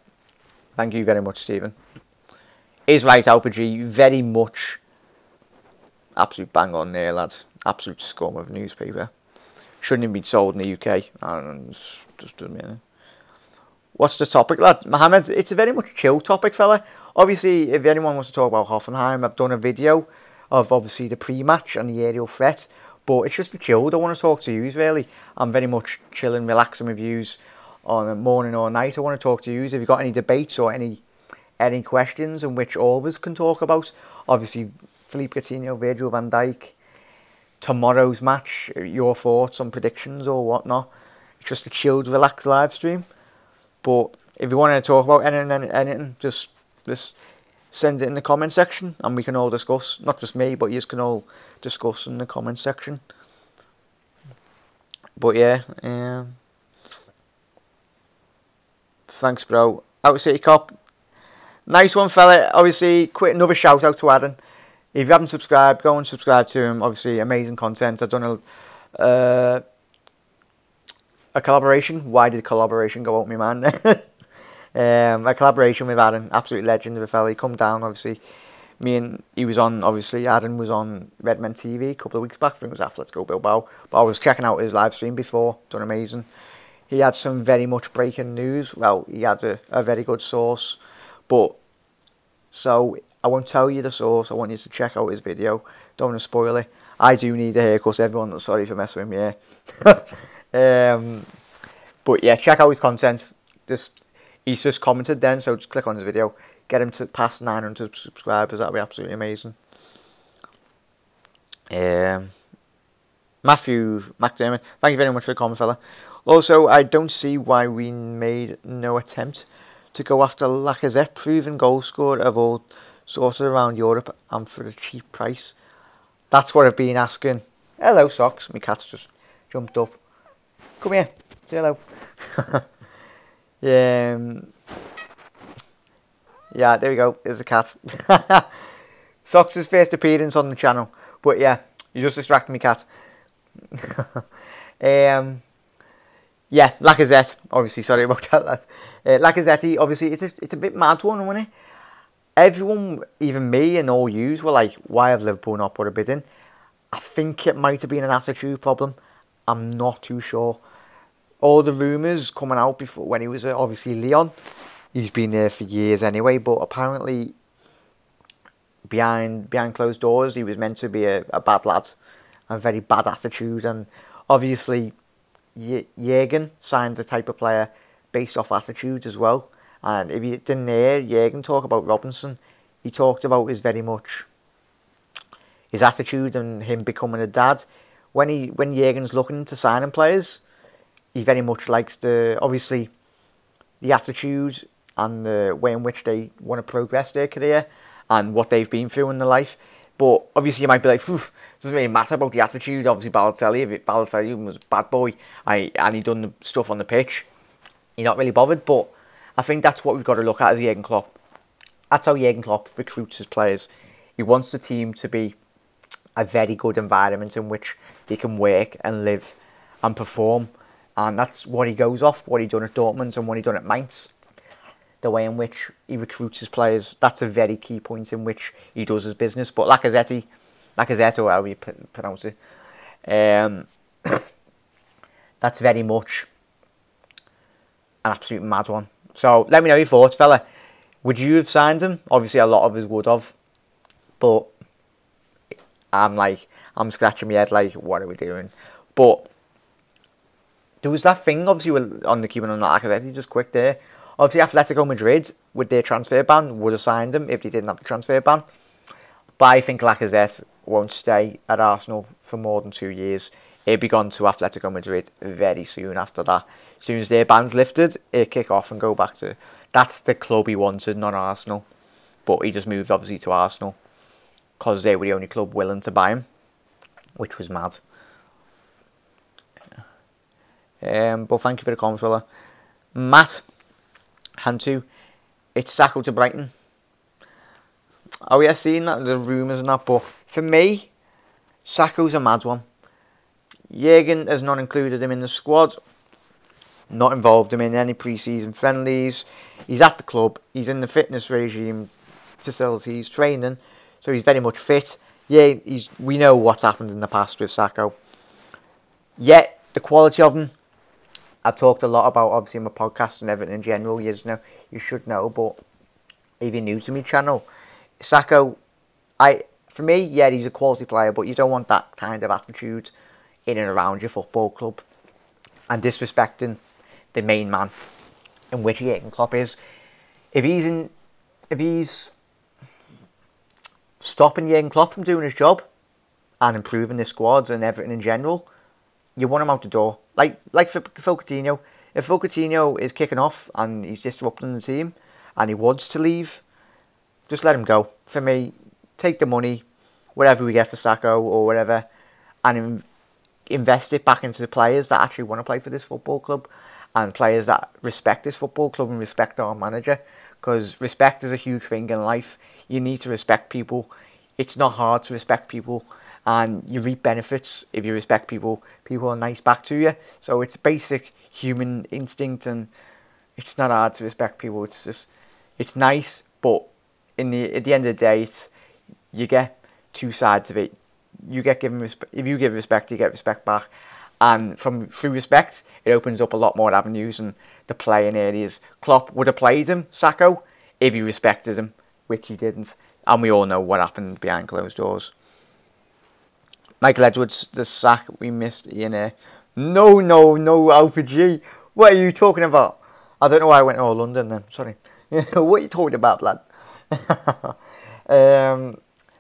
Thank you very much, Stephen. Is right, Alpha G, very much absolute bang on there, lads. Absolute scum of newspaper. Shouldn't have been sold in the UK. I don't know, just a minute. What's the topic, lad? Mohammed, it's a very much chill topic, fella. Obviously, if anyone wants to talk about Hoffenheim, I've done a video of obviously the pre-match and the aerial threat. But it's just a chill. I don't want to talk to yous, really. I'm very much chilling, relaxing with yous on a morning or night. I want to talk to yous. If you've got any debates or any questions in which all of us can talk about. Obviously, Philippe Coutinho, Virgil van Dijk, tomorrow's match, your thoughts on predictions or whatnot. It's just a chilled, relaxed live stream. But if you want to talk about anything, just send it in the comment section and we can all discuss. Not just me, but you can all discuss in the comment section. But yeah, thanks, bro. Out City Cop. Nice one, fella. Obviously, quick another shout out to Aaron. If you haven't subscribed, go and subscribe to him. Obviously, amazing content. I've done a collaboration. Why did collaboration go out, me man? A collaboration with Aaron. Absolute legend of a fella. He come down, obviously. He was on, obviously, Aaron was on Redmen TV a couple of weeks back. I think it was after Let's Go Bilbao. But I was checking out his live stream before. Done amazing. He had some very much breaking news. Well, he had a very good source. But, so, I won't tell you the source. I want you to check out his video. Don't want to spoil it. I do need a haircut. Everyone, sorry for messing with me here. But yeah, check out his content. He's just commented then, so just click on his video. Get him to past 900 subscribers. That'll be absolutely amazing. Matthew McDermott, thank you very much for the comment, fella. Also, I don't see why we made no attempt to go after Lacazette, proven goal scorer of all sorts around Europe and for a cheap price. That's what I've been asking. Hello, Socks. My cat's just jumped up. Come here. Say hello. Yeah, there we go. There's a cat. Socks' first appearance on the channel. But yeah, you just distracted me, cat. Yeah, Lacazette. Obviously, sorry about that. Lacazette, obviously, it's a bit mad one, isn't it? Everyone, even me and all yous, were like, why have Liverpool not put a bid in? I think it might have been an attitude problem. I'm not too sure. All the rumours coming out before when he was obviously Leon. He's been there for years anyway, but apparently behind closed doors, he was meant to be a bad lad. A very bad attitude. And obviously, Jürgen signs the type of player based off attitude as well. And if you didn't hear Jürgen talk about Robinson, he talked about his very much his attitude and him becoming a dad. When Jürgen's looking to signing players, he very much likes obviously the attitude and the way in which they want to progress their career and what they've been through in their life. But obviously you might be like, it doesn't really matter about the attitude. Obviously if Balotelli was a bad boy and he done the stuff on the pitch, you're not really bothered. But I think that's what we've got to look at as Jürgen Klopp. That's how Jürgen Klopp recruits his players. He wants the team to be a very good environment in which they can work and live and perform. And that's what he goes off, what he done at Dortmund and what he done at Mainz. The way in which he recruits his players, that's a very key point in which he does his business. But Lacazette, or how you pronounce it, that's very much an absolute mad one. So let me know your thoughts, fella. Would you have signed him? Obviously a lot of us would have. But I'm scratching my head like, what are we doing? But there was that thing, obviously, on the keeping on that Lacazette, just quick there. Obviously, Atletico Madrid, with their transfer ban, would have signed him if they didn't have the transfer ban. But I think Lacazette won't stay at Arsenal for more than 2 years. He'll be gone to Atletico Madrid very soon after that. As soon as their ban's lifted, he'll kick off and go back to... That's the club he wanted, not Arsenal. But he just moved, obviously, to Arsenal because they were the only club willing to buy him, which was mad. But thank you for the comments, fella. Matt Hantu, it's Sacco to Brighton. Oh yeah, seen that, the rumours and that, but for me, Sacco's a mad one. Jürgen has not included him in the squad, not involved him in any pre-season friendlies. He's at the club, he's in the fitness regime facilities, training, so he's very much fit. Yeah, we know what's happened in the past with Sacco. Yet, the quality of him, I've talked a lot about, obviously, in my podcast and everything in general. You should know, but if you're new to my channel, Sacco, for me, yeah, he's a quality player, but you don't want that kind of attitude in and around your football club and disrespecting the main man in which Jürgen Klopp is. If he's stopping Jürgen Klopp from doing his job and improving the squads and everything in general, you want him out the door. Like for Phil Coutinho. If Phil Coutinho is kicking off and he's disrupting the team and he wants to leave, just let him go. For me, take the money, whatever we get for Sacco or whatever, and invest it back into the players that actually want to play for this football club and players that respect this football club and respect our manager. Because respect is a huge thing in life. You need to respect people. It's not hard to respect people. And you reap benefits if you respect people. People are nice back to you. So it's basic human instinct, and it's not hard to respect people. It's nice, but at the end of the day, you get two sides of it. You get given respect. If you give respect, you get respect back. And through respect, it opens up a lot more avenues and the playing areas. Klopp would have played him, Sacco, if he respected him, which he didn't. And we all know what happened behind closed doors. Michael Edwards, the sack we missed in here. No, Alpha G. What are you talking about? I don't know why I went to London then. Sorry. What are you talking about, lad?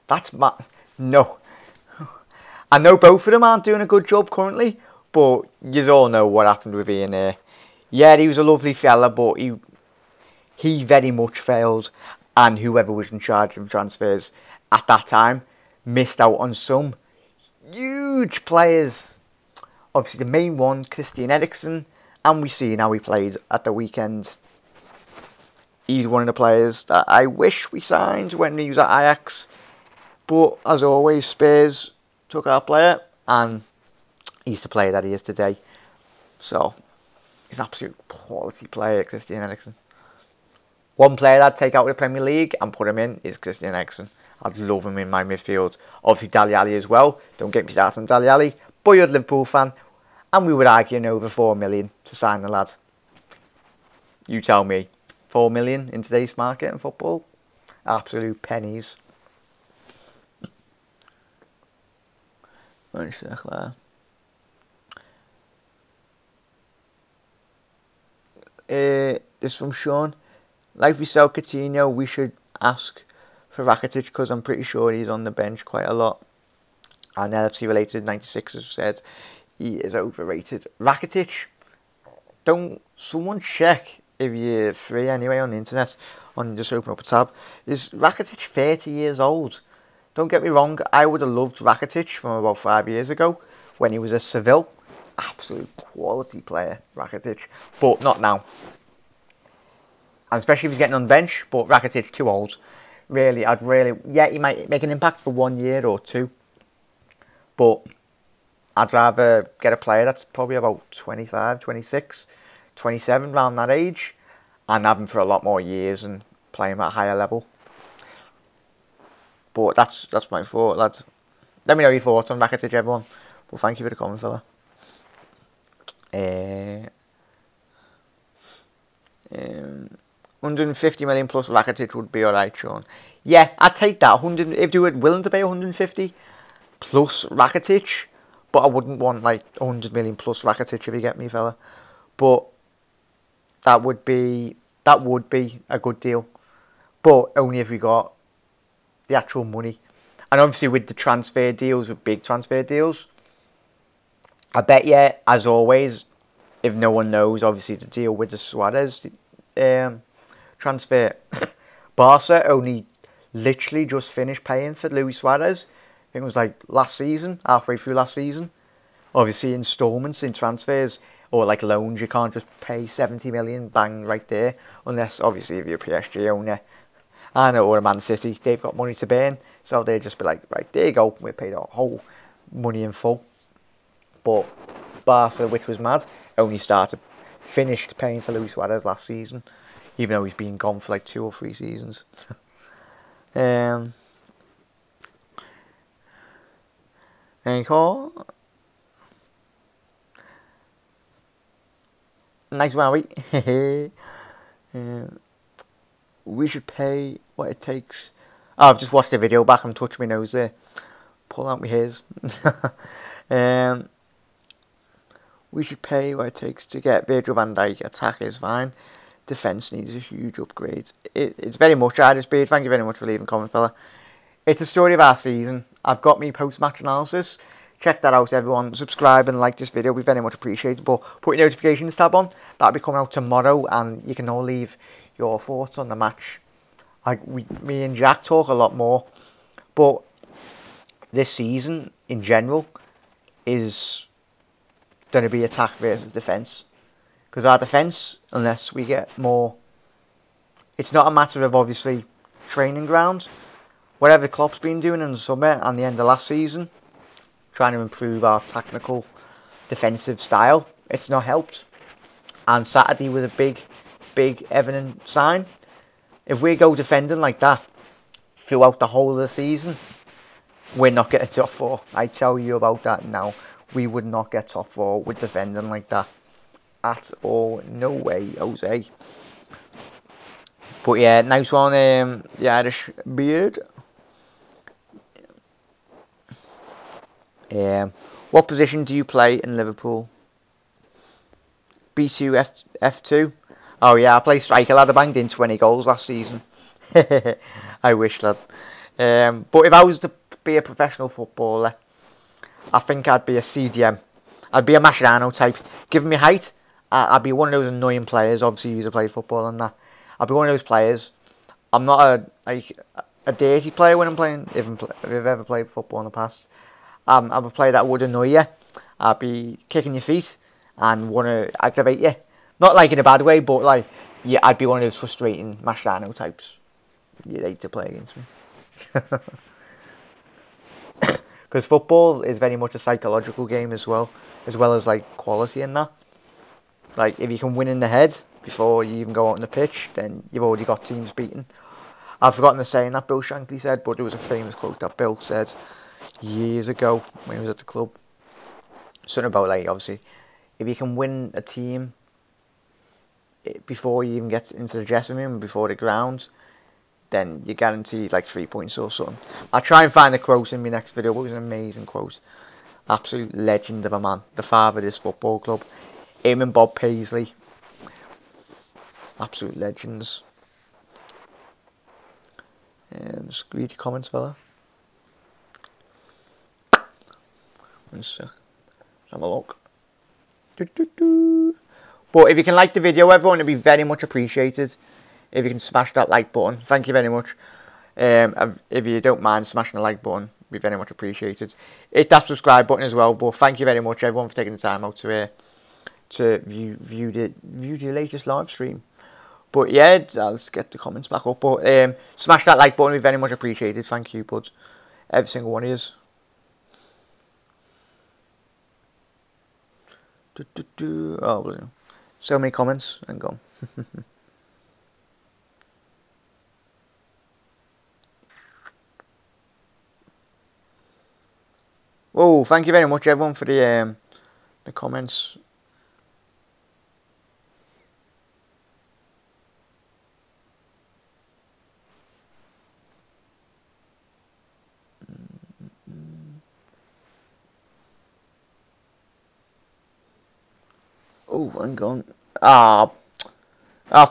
That's my... No. I know both of them aren't doing a good job currently, but you all know what happened with Ian there. Yeah, he was a lovely fella, but he very much failed, and whoever was in charge of transfers at that time missed out on some huge players. Obviously the main one, Christian Eriksen, and we seen how he played at the weekend. He's one of the players that I wish we signed when he was at Ajax, but as always, Spurs took our player, and he's the player that he is today. So he's an absolute quality player, Christian Eriksen. One player I'd take out of the Premier League and put him in is Christian Eriksen. I'd love him in my midfield. Obviously Dele Alli as well. Don't get me started on Dele Alli. But you're a Liverpool fan, and we were arguing over 4 million to sign the lad. You tell me, 4 million in today's market in football? Absolute pennies. This from Sean. Like we sell Coutinho, we should ask for Rakitic because I'm pretty sure he's on the bench quite a lot. And LFC related 96 has said he is overrated. Rakitic, don't someone check if you're free anyway on the internet. Just open up a tab. Is Rakitic 30 years old? Don't get me wrong, I would have loved Rakitic from about 5 years ago when he was at Seville. Absolute quality player, Rakitic, but not now. And especially if he's getting on the bench, but Rakitic too old. Really, yeah, he might make an impact for 1 year or two. But I'd rather get a player that's probably about 25, 26, 27, around that age, and have him for a lot more years and play him at a higher level. But that's my thought, lads. Let me know your thoughts on Rakitic, everyone. Well, thank you for the comment, fella. 150 million plus Rakitic would be alright, Sean. Yeah, I'd take that. 100 if you were willing to pay 150 plus Rakitic, but I wouldn't want like 100 million plus Rakitic, if you get me, fella. But that would be a good deal, but only if we got the actual money. And obviously with the transfer deals, with big transfer deals, I bet you, as always, if no one knows, obviously the deal with the Suarez transfer, Barca only literally just finished paying for Luis Suarez. I think it was like last season, halfway through last season. Obviously installments in transfers or like loans, you can't just pay 70 million bang right there, unless obviously if you're a PSG owner or a Man City, they've got money to burn, so they'd just be like, right, there you go, we paid our whole money in full. But Barca, which was mad, only finished paying for Luis Suarez last season, even though he's been gone for like 2 or 3 seasons. Nice one, right? We should pay what it takes. Oh, I've just watched the video back and touched my nose there. Pull out my hairs. We should pay what it takes to get Virgil van Dijk. Attack is fine. Defence needs a huge upgrade. It's very much Irish Beard. Thank you very much for leaving a comment, fella. It's a story of our season. I've got me post-match analysis. Check that out, everyone. Subscribe and like this video. We very much appreciate it. But put your notifications tab on. That'll be coming out tomorrow, and you can all leave your thoughts on the match. Me and Jack talk a lot more, but this season in general is going to be attack versus defence, because our defence, unless we get more, it's not a matter of obviously training ground. Whatever Klopp's been doing in the summer and the end of last season, trying to improve our tactical defensive style, it's not helped. And Saturday was a big evident sign. If we go defending like that throughout the whole of the season, we're not getting top 4. I tell you about that now. We would not get top 4 with defending like that at all. No way, Jose. But yeah, nice one, the Irish Beard. What position do you play in Liverpool? B2, F2? Oh yeah, I play striker, lad. I banged in 20 goals last season. I wish, lad. But if I was to be a professional footballer, I think I'd be a CDM. I'd be a Mascherano type. Given me height, I'd be one of those annoying players. Obviously, you play football and that. I'd be one of those players. I'm not a dirty player when I'm playing. If I've ever played football in the past, I'm a player that would annoy you. I'd be kicking your feet and want to aggravate you. Not like in a bad way, but like, yeah, I'd be one of those frustrating Mascherano types. You'd hate to play against me. Because football is very much a psychological game as well as like quality in that. Like, if you can win in the head before you even go out on the pitch, then you've already got teams beaten. I've forgotten the saying that Bill Shankly said, but it was a famous quote that Bill said years ago when he was at the club. Something about, like, obviously, if you can win a team before you even get into the dressing room, before the ground, then you guarantee like 3 points or something. I'll try and find the quote in my next video, but it was an amazing quote. Absolute legend of a man. The father of this football club. Him and Bob Paisley. Absolute legends. Just read your comments, fella. One sec. Have a look. But if you can like the video, everyone, it'd be very much appreciated if you can smash that like button. Thank you very much. If you don't mind smashing the like button, it'd be very much appreciated. Hit that subscribe button as well. But thank you very much, everyone, for taking the time out to view the latest live stream. But yeah, let's get the comments back up. But smash that like button, it'd be very much appreciated. Thank you, buds. Every single one of yous. Oh, so many comments and gone. Oh, thank you very much, everyone, for the comments. Oh, hang on.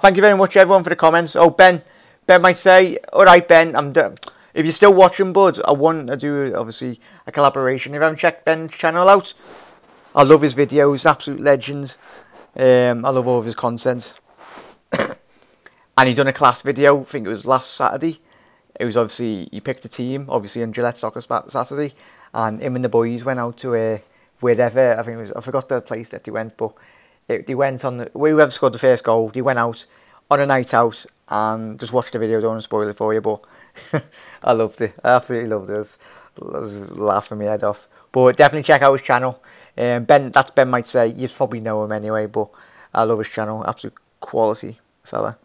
Thank you very much, everyone, for the comments. Oh, Ben might say, all right, Ben, I'm done. If you're still watching, bud, I want to do, obviously, a collaboration. If you haven't checked Ben's channel out, I love his videos, absolute legend. I love all of his content. And he done a class video, I think it was last Saturday. It was obviously, he picked a team, obviously, on Gillette Soccer Saturday. And him and the boys went out to wherever, I think it was, I forgot the place that they went, but they went on, whoever scored the first goal, they went out on a night out and just watched the video. Don't want to spoil it for you, but I loved it. I absolutely loved it. I was laughing my head off. But definitely check out his channel. Ben, that's Ben might say. You probably know him anyway, but I love his channel. Absolute quality fella.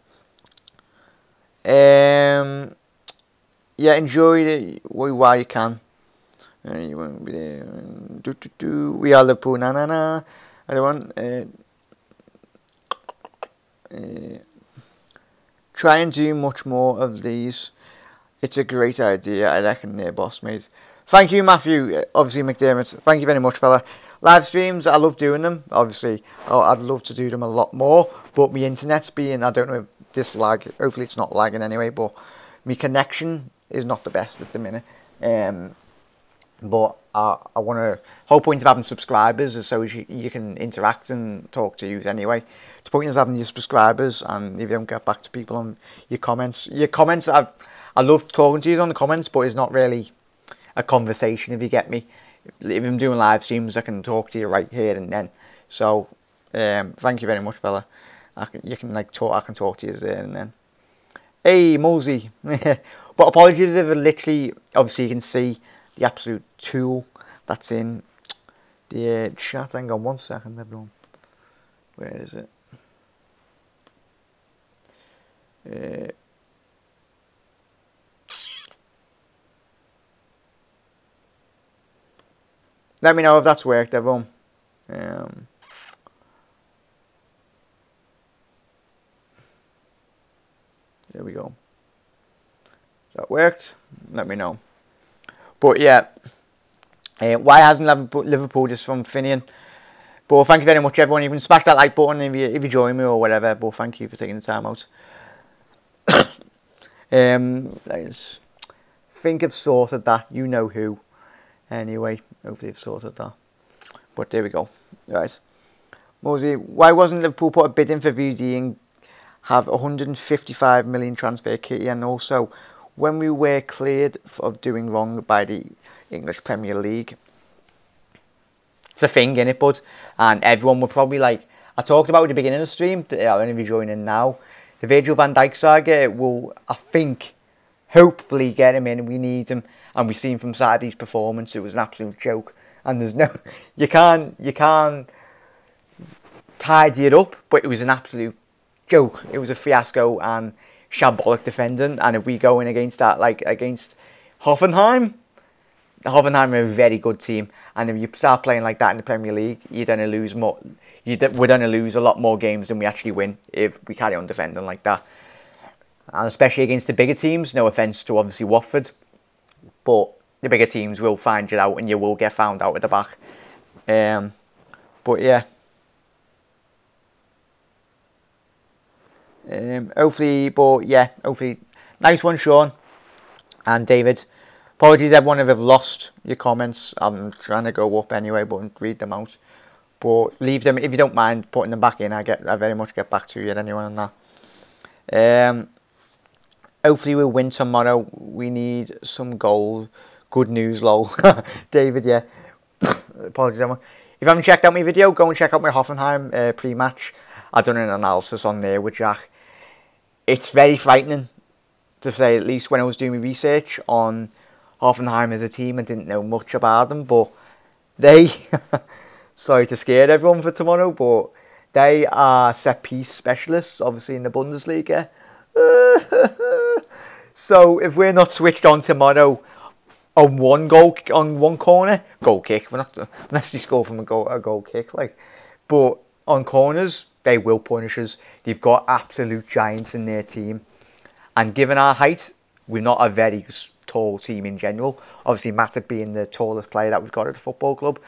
Yeah, enjoy it while you can. You won't be there. We are Liverpool. Na na na. I don't want. Try and do much more of these. It's a great idea, I reckon, boss mate. Thank you, Matthew. Obviously, McDermott. Thank you very much, fella. Live streams, I love doing them. Obviously, I'd love to do them a lot more. But my internet's being, I don't know if this lag. Hopefully, it's not lagging anyway. But my connection is not the best at the minute. But I want to. Whole point of having subscribers is so you can interact and talk to you anyway. The point is having your subscribers, and if you don't get back to people on your comments, I love talking to you on the comments, but it's not really a conversation, if you get me. If I'm doing live streams, I can talk to you right here and then. So, thank you very much, fella. I can talk to you there and then. Hey, Mosey. But apologies if it literally, obviously you can see the absolute tool that's in the chat. Hang on 1 second, everyone. Where is it? Let me know if that's worked, everyone. There we go. That worked. Let me know. But yeah, why hasn't Liverpool just from Finian? But thank you very much, everyone. You can smash that like button if you join me or whatever. But thank you for taking the time out. I think I've sorted that. You know who. Anyway, hopefully I've sorted that. But there we go. Right. Mosey, why wasn't Liverpool put a bid in for VD and have 155 million transfer kitty? And also, when we were cleared of doing wrong by the English Premier League. It's a thing, innit, bud? And everyone will probably like, I talked about at the beginning of the stream, any of you joining now, the Virgil van Dijk saga will, I think, hopefully get him in. We need him. And we've seen from Saturday's performance, it was an absolute joke. And there's no, you can't tidy it up, but it was an absolute joke. It was a fiasco and shambolic defending. And if we go in against that, like against Hoffenheim are a very good team. And if you start playing like that in the Premier League, you're going to lose more. We're going to lose a lot more games than we actually win if we carry on defending like that. And especially against the bigger teams, no offence to obviously Watford. But the bigger teams will find you out and you will get found out at the back. But yeah. Hopefully, but yeah, hopefully, nice one, Sean and David. Apologies, everyone, if I've lost your comments. I'm trying to go up anyway, but read them out. But leave them if you don't mind putting them back in. I very much get back to you anyway on that. Hopefully we'll win tomorrow. We need some goal. Good news, lol. David, yeah. Apologies, everyone. If you haven't checked out my video, go and check out my Hoffenheim pre-match. I've done an analysis on there with Jack. It's very frightening, to say at least. When I was doing my research on Hoffenheim as a team, I didn't know much about them, but they... sorry to scare everyone for tomorrow, but they are set-piece specialists, obviously, in the Bundesliga. So if we're not switched on tomorrow on one corner, goal kick, we're not unless you score from a goal kick, like, but on corners they will punish us. They've got absolute giants in their team, and given our height, we're not a very tall team in general. Obviously, Matip being the tallest player that we've got at the football club,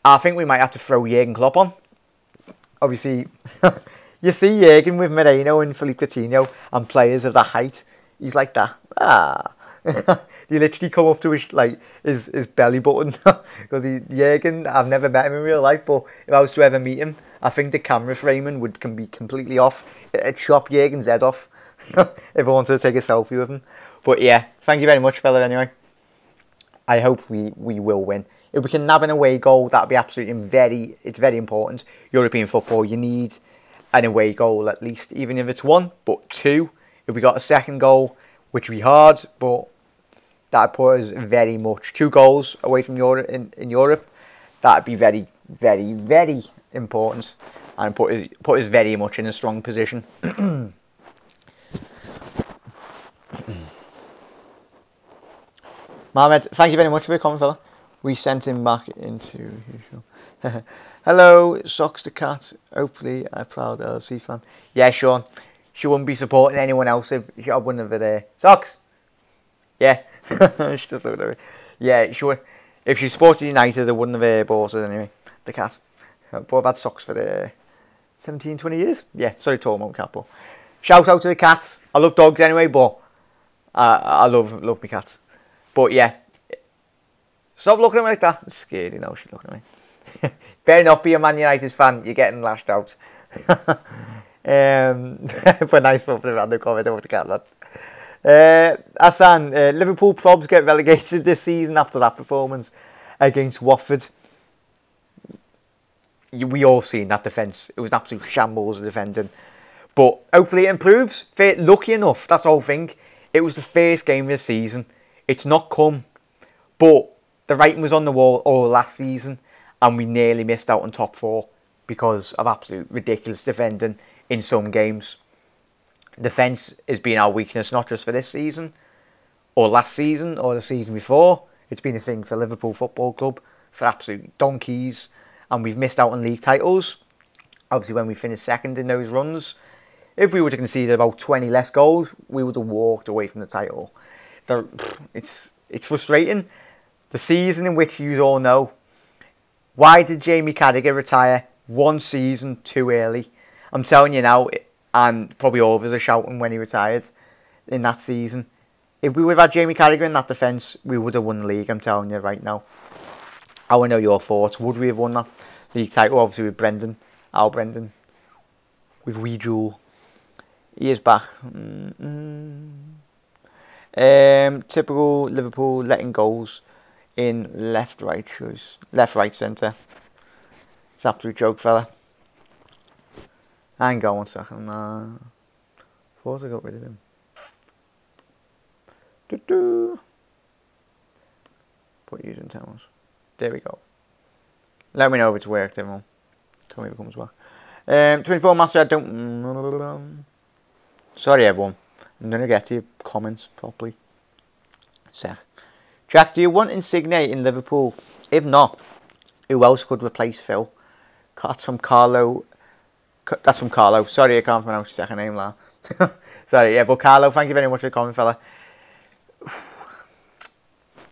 I think we might have to throw Jurgen Klopp on. Obviously, you see Jurgen with Moreno and Philippe Coutinho and players of that height. He's like that. He literally come up to his belly button. Because Jurgen, I've never met him in real life, but if I was to ever meet him, I think the camera framing can be completely off. It'd chop Jurgen's head off if I wanted to take a selfie with him. But yeah, thank you very much, fella, anyway. I hope we will win. If we can nab an away goal, that'd be absolutely it's very important. European football, you need an away goal at least, even if it's one, but two. If we got a second goal, which would be hard, but that'd put us very much 2 goals away from Europe in Europe. That'd be very, very, very important, and put us very much in a strong position. Mohamed, thank you very much for your comment, fella. We sent him back into... Hello, Socks the Cat. Hopefully a proud LFC fan. Yeah, Sean. She wouldn't be supporting anyone else if I wouldn't have it there. Socks! Yeah. She just looked at me. Yeah, she would. If she supported United, I wouldn't have bought it anyway. The cat. But I've had socks for 17, 20 years. Yeah, sorry, tall mum cat, but... Shout out to the cats. I love dogs anyway, but... I love my cats. But yeah. Stop looking at me like that. I'm scared, you know, she's looking at me. Better not be a Man United fan. You're getting lashed out. But nice one for the random comment over the cat, lad. Hassan, Liverpool probs get relegated this season after that performance against Watford. We all seen that defence. It was an absolute shambles of defending. But hopefully it improves. Lucky enough, that's the whole thing. It was the first game of the season. It's not come. But the writing was on the wall all last season, and we nearly missed out on top 4 because of absolute ridiculous defending in some games. Defence has been our weakness, not just for this season, or last season, or the season before. It's been a thing for Liverpool Football Club, for absolute donkeys, and we've missed out on league titles. Obviously, when we finished second in those runs, if we were to concede about 20 less goals, we would have walked away from the title. It's frustrating. The season in which you all know, why did Jamie Carragher retire 1 season too early? I'm telling you now, and probably all of us are shouting when he retired in that season. If we would have had Jamie Carragher in that defence, we would have won the league, I'm telling you right now. I want to know your thoughts. Would we have won that league title? Obviously with Brendan, Al Brendan, with Wee Jewel. He is back. Typical Liverpool letting goals in left, right choice. Left, right, centre. It's an absolute joke, fella. Hang on 1 second. Thought I got rid of him. Put using terminals. There we go. Let me know if it's worked, everyone. Tell me if it comes back. 24 Master, I don't... Sorry, everyone. I'm going to get to your comments properly. Sec. Jack, do you want Insigne in Liverpool? If not, who else could replace Phil? That's from Carlo. That's from Carlo. Sorry, I can't pronounce your second name, lad. Sorry, yeah, but Carlo, thank you very much for the comment, fella.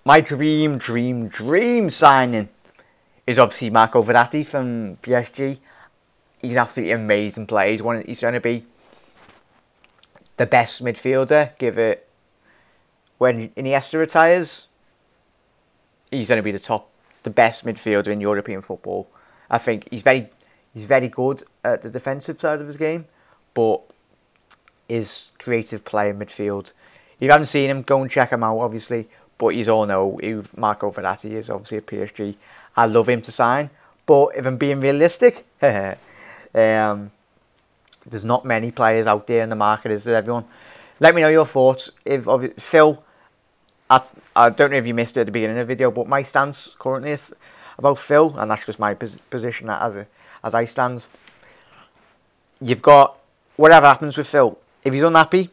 My dream signing is obviously Marco Verratti from PSG. He's an absolutely amazing player. He's going to be the best midfielder. Give it when Iniesta retires, he's going to be the best midfielder in European football. I think he's very good at the defensive side of his game, but his creative play in midfield. If you haven't seen him, go and check him out, obviously. But you all know who Marco Verratti is, obviously at PSG. I love him to sign, but if I'm being realistic, there's not many players out there in the market, is there, everyone? Let me know your thoughts. Phil, I don't know if you missed it at the beginning of the video, but my stance currently about Phil, and that's just my position as I stand. You've got whatever happens with Phil. If he's unhappy,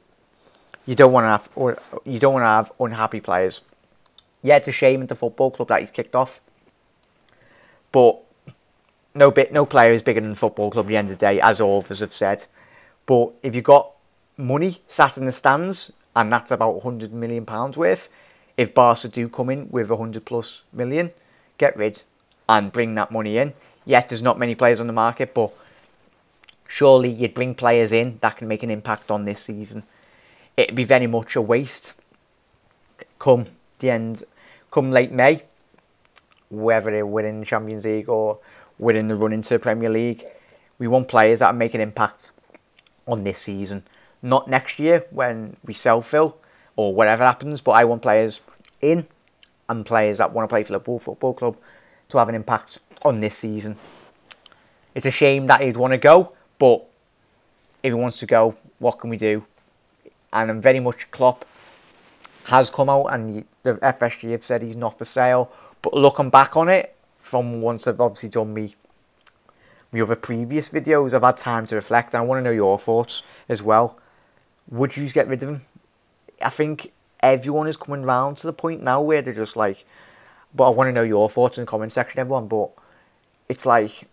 you don't want to have unhappy players. Yeah, it's a shame at the football club that he's kicked off, but no player is bigger than the football club at the end of the day, as all of us have said. But if you've got money sat in the stands, and that's about £100 million worth, if Barca do come in with 100+ million, get rid and bring that money in. Yet there's not many players on the market, but surely you'd bring players in that can make an impact on this season. It'd be very much a waste come late May, whether they're winning the Champions League or winning the run into the Premier League. We want players that make an impact on this season, not next year when we sell Phil or whatever happens, but I want players in and players that want to play for Liverpool Football Club to have an impact on this season. It's a shame that he'd want to go, but if he wants to go, what can we do? And I'm very much Klopp has come out and the FSG have said he's not for sale. But looking back on it, from once I've obviously done my other previous videos, I've had time to reflect, and I want to know your thoughts as well. Would you get rid of him? I think everyone is coming round to the point now where they're just like, but I want to know your thoughts in the comment section, everyone. But it's like,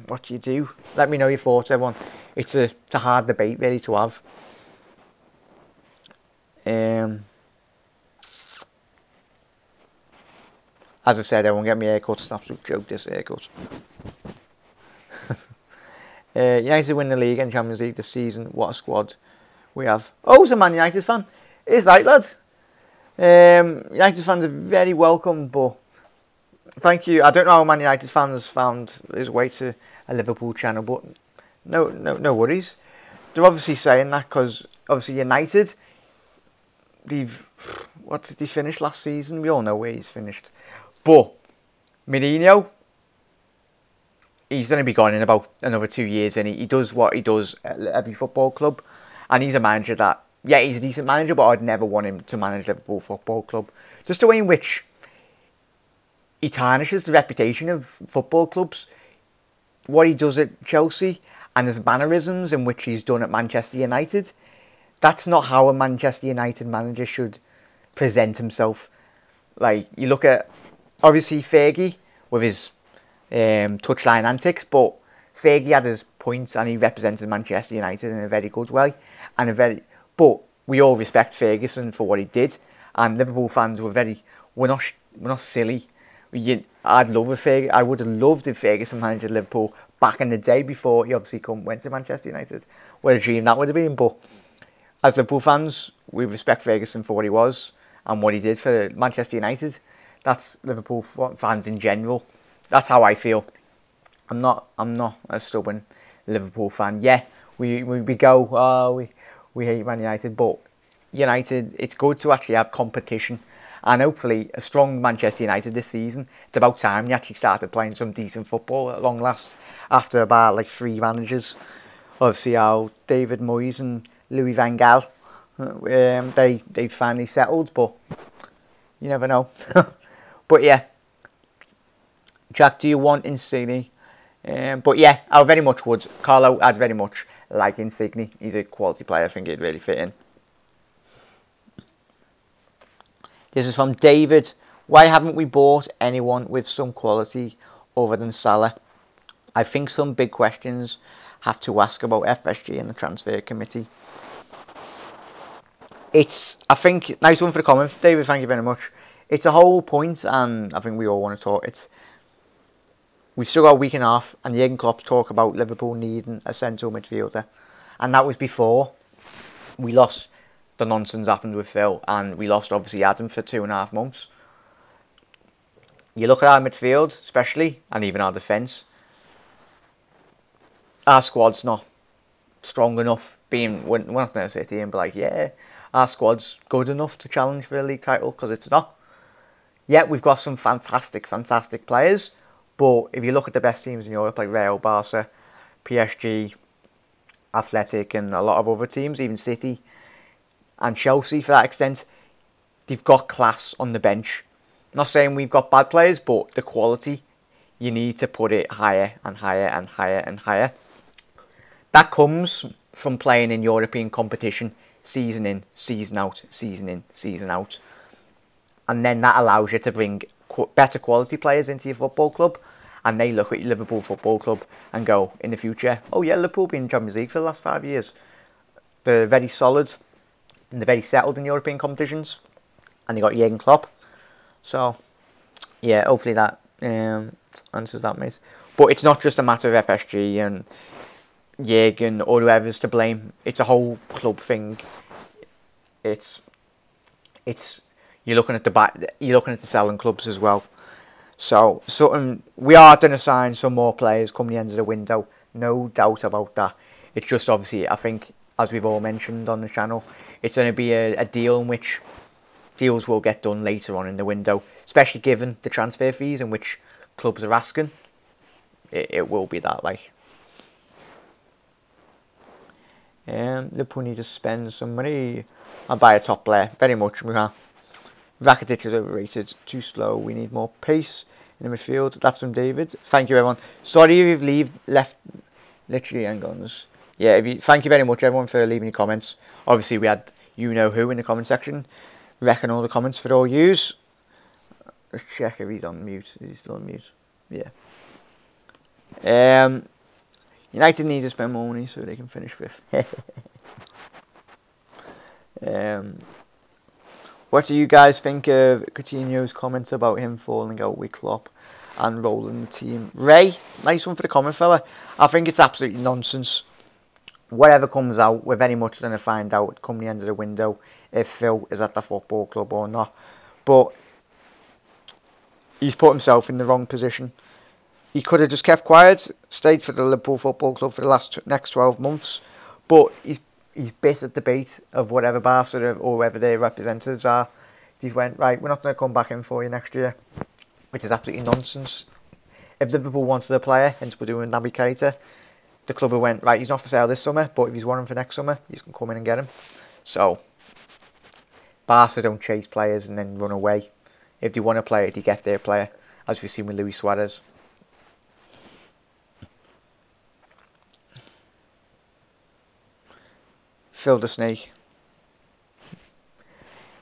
what do you do? Let me know your thoughts, everyone. It's a hard debate really to have. As I said, everyone get me a haircut. It's an absolute joke, this haircut. United win the league and Champions League this season. What a squad we have. Oh, it's a Man United fan. It's right, lads. United fans are very welcome, but thank you. I don't know how Man United fans found his way to a Liverpool channel, but no worries. They're obviously saying that because obviously United, what did he finish last season? We all know where he's finished. But Mourinho, he's going to be gone in about another 2 years, and he does what he does at every football club. And he's a manager that, yeah, he's a decent manager, but I'd never want him to manage Liverpool Football Club. Just the way in which he tarnishes the reputation of football clubs. What he does at Chelsea and his mannerisms in which he's done at Manchester United, that's not how a Manchester United manager should present himself. Like, you look at, obviously, Fergie with his touchline antics, but Fergie had his points and he represented Manchester United in a very good way. But we all respect Ferguson for what he did, and Liverpool fans we're not silly. I would have loved if Ferguson managed Liverpool back in the day before he obviously went to Manchester United. What a dream that would have been. But as Liverpool fans, we respect Ferguson for what he was and what he did for Manchester United. That's Liverpool fans in general. That's how I feel. I'm not a stubborn Liverpool fan. Yeah, we hate Man United, but United, it's good to actually have competition. And hopefully a strong Manchester United this season. It's about time they actually started playing some decent football at long last after about like 3 managers. Obviously how David Moyes and Louis van Gaal, they finally settled, but you never know. But yeah, Jack, do you want Insigne? But yeah, I very much would. Carlo, I'd very much like Insigne. He's a quality player. I think he'd really fit in. This is from David. Why haven't we bought anyone with some quality other than Salah? I think some big questions have to ask about FSG and the transfer committee. I think, nice one for the comment, David, thank you very much. It's a whole point, and I think we all want to talk. We've still got a week and a half, and Jurgen Klopp talk about Liverpool needing a central midfielder. And that was before we lost, the nonsense happened with Phil, and we lost obviously Adam for 2.5 months. You look at our midfield, especially, and even our defence. Our squad's not strong enough. We're not going to sit here and be like, yeah, our squad's good enough to challenge for a league title, because it's not. Yeah, we've got some fantastic players, but if you look at the best teams in Europe, like Real, Barca, PSG, Athletic, and a lot of other teams, even City and Chelsea for that extent, they've got class on the bench. Not saying we've got bad players, but the quality, you need to put it higher and higher and higher and higher. That comes from playing in European competition, season in, season out, season in, season out. And then that allows you to bring better quality players into your football club, and they look at your Liverpool Football Club and go, in the future, oh yeah, Liverpool been in Champions League for the last 5 years. They're very solid, and they're very settled in European competitions, and they got Jurgen Klopp. So, yeah, hopefully that answers that, mate. But it's not just a matter of FSG and Jurgen or whoever's to blame. It's a whole club thing. It's you're looking at the selling clubs as well. So we are going to sign some more players come the end of the window, no doubt about that. It's just obviously, I think, as we've all mentioned on the channel, it's going to be a deal in which deals will get done later on in the window, especially given the transfer fees in which clubs are asking. It will be that, like. Liverpool need to spend some money and buy a top player. Very much, we are. Rakitic is overrated, too slow. We need more pace in the midfield. That's from David. Thank you, everyone. Sorry if you've left literally hang-ons. Yeah, thank you very much, everyone, for leaving your comments. Obviously, we had you know who in the comment section. Reckon all the comments for all yous. Let's check if he's on mute. Is he still on mute? Yeah. United need to spend more money so they can finish 5th. What do you guys think of Coutinho's comments about him falling out with Klopp and rolling the team? Ray, nice one for the comment, fella. I think it's absolutely nonsense. Whatever comes out, we're very much going to find out come the end of the window if Phil is at the football club or not. But he's put himself in the wrong position. He could have just kept quiet, stayed for the Liverpool Football Club for the next 12 months. But he's bit at the bait of whatever Barca or whoever their representatives are. He went, right, we're not going to come back in for you next year, which is absolutely nonsense. If Liverpool wanted a player, hence we're doing Naby Keita, the club went, right, he's not for sale this summer, but if he's wanting for next summer, you can come in and get him. So, Barca don't chase players and then run away. If they want a player, they get their player, as we've seen with Luis Suarez. Phil the Snake.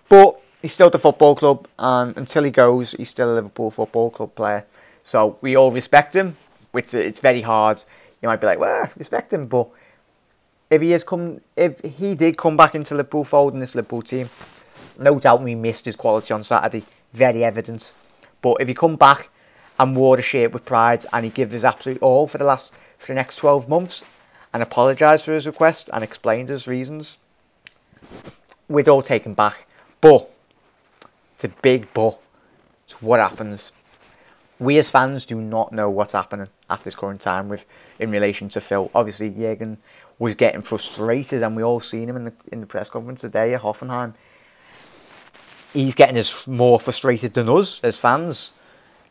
But he's still at the football club, and until he goes, he's still a Liverpool Football Club player. So we all respect him. It's very hard. You might be like, well, respect him, but if he did come back into Liverpool fold in this Liverpool team, no doubt we missed his quality on Saturday. Very evident. But if he come back and wore the shirt with pride and he gives his absolute all for the next 12 months and apologised for his request and explained his reasons, we'd all take him back. But, it's a big but, it's what happens. We as fans do not know what's happening at this current time in relation to Phil. Obviously, Jurgen was getting frustrated, and we all seen him in the press conference today at Hoffenheim. He's getting more frustrated than us as fans.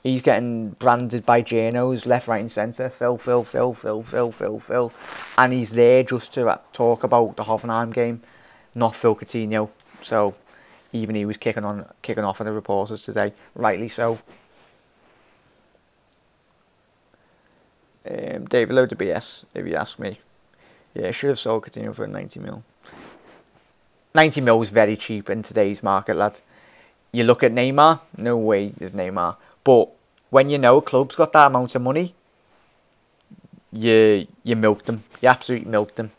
He's getting branded by journos left, right and centre. Phil. And he's there just to talk about the Hoffenheim game, not Phil Coutinho. So even he was kicking off at the reporters today, rightly so. David, load of BS, if you ask me. Yeah, should have sold Coutinho for 90 mil. 90 mil is very cheap in today's market, lads. You look at Neymar, no way is Neymar. But when you know a club's got that amount of money, you milk them. You absolutely milk them.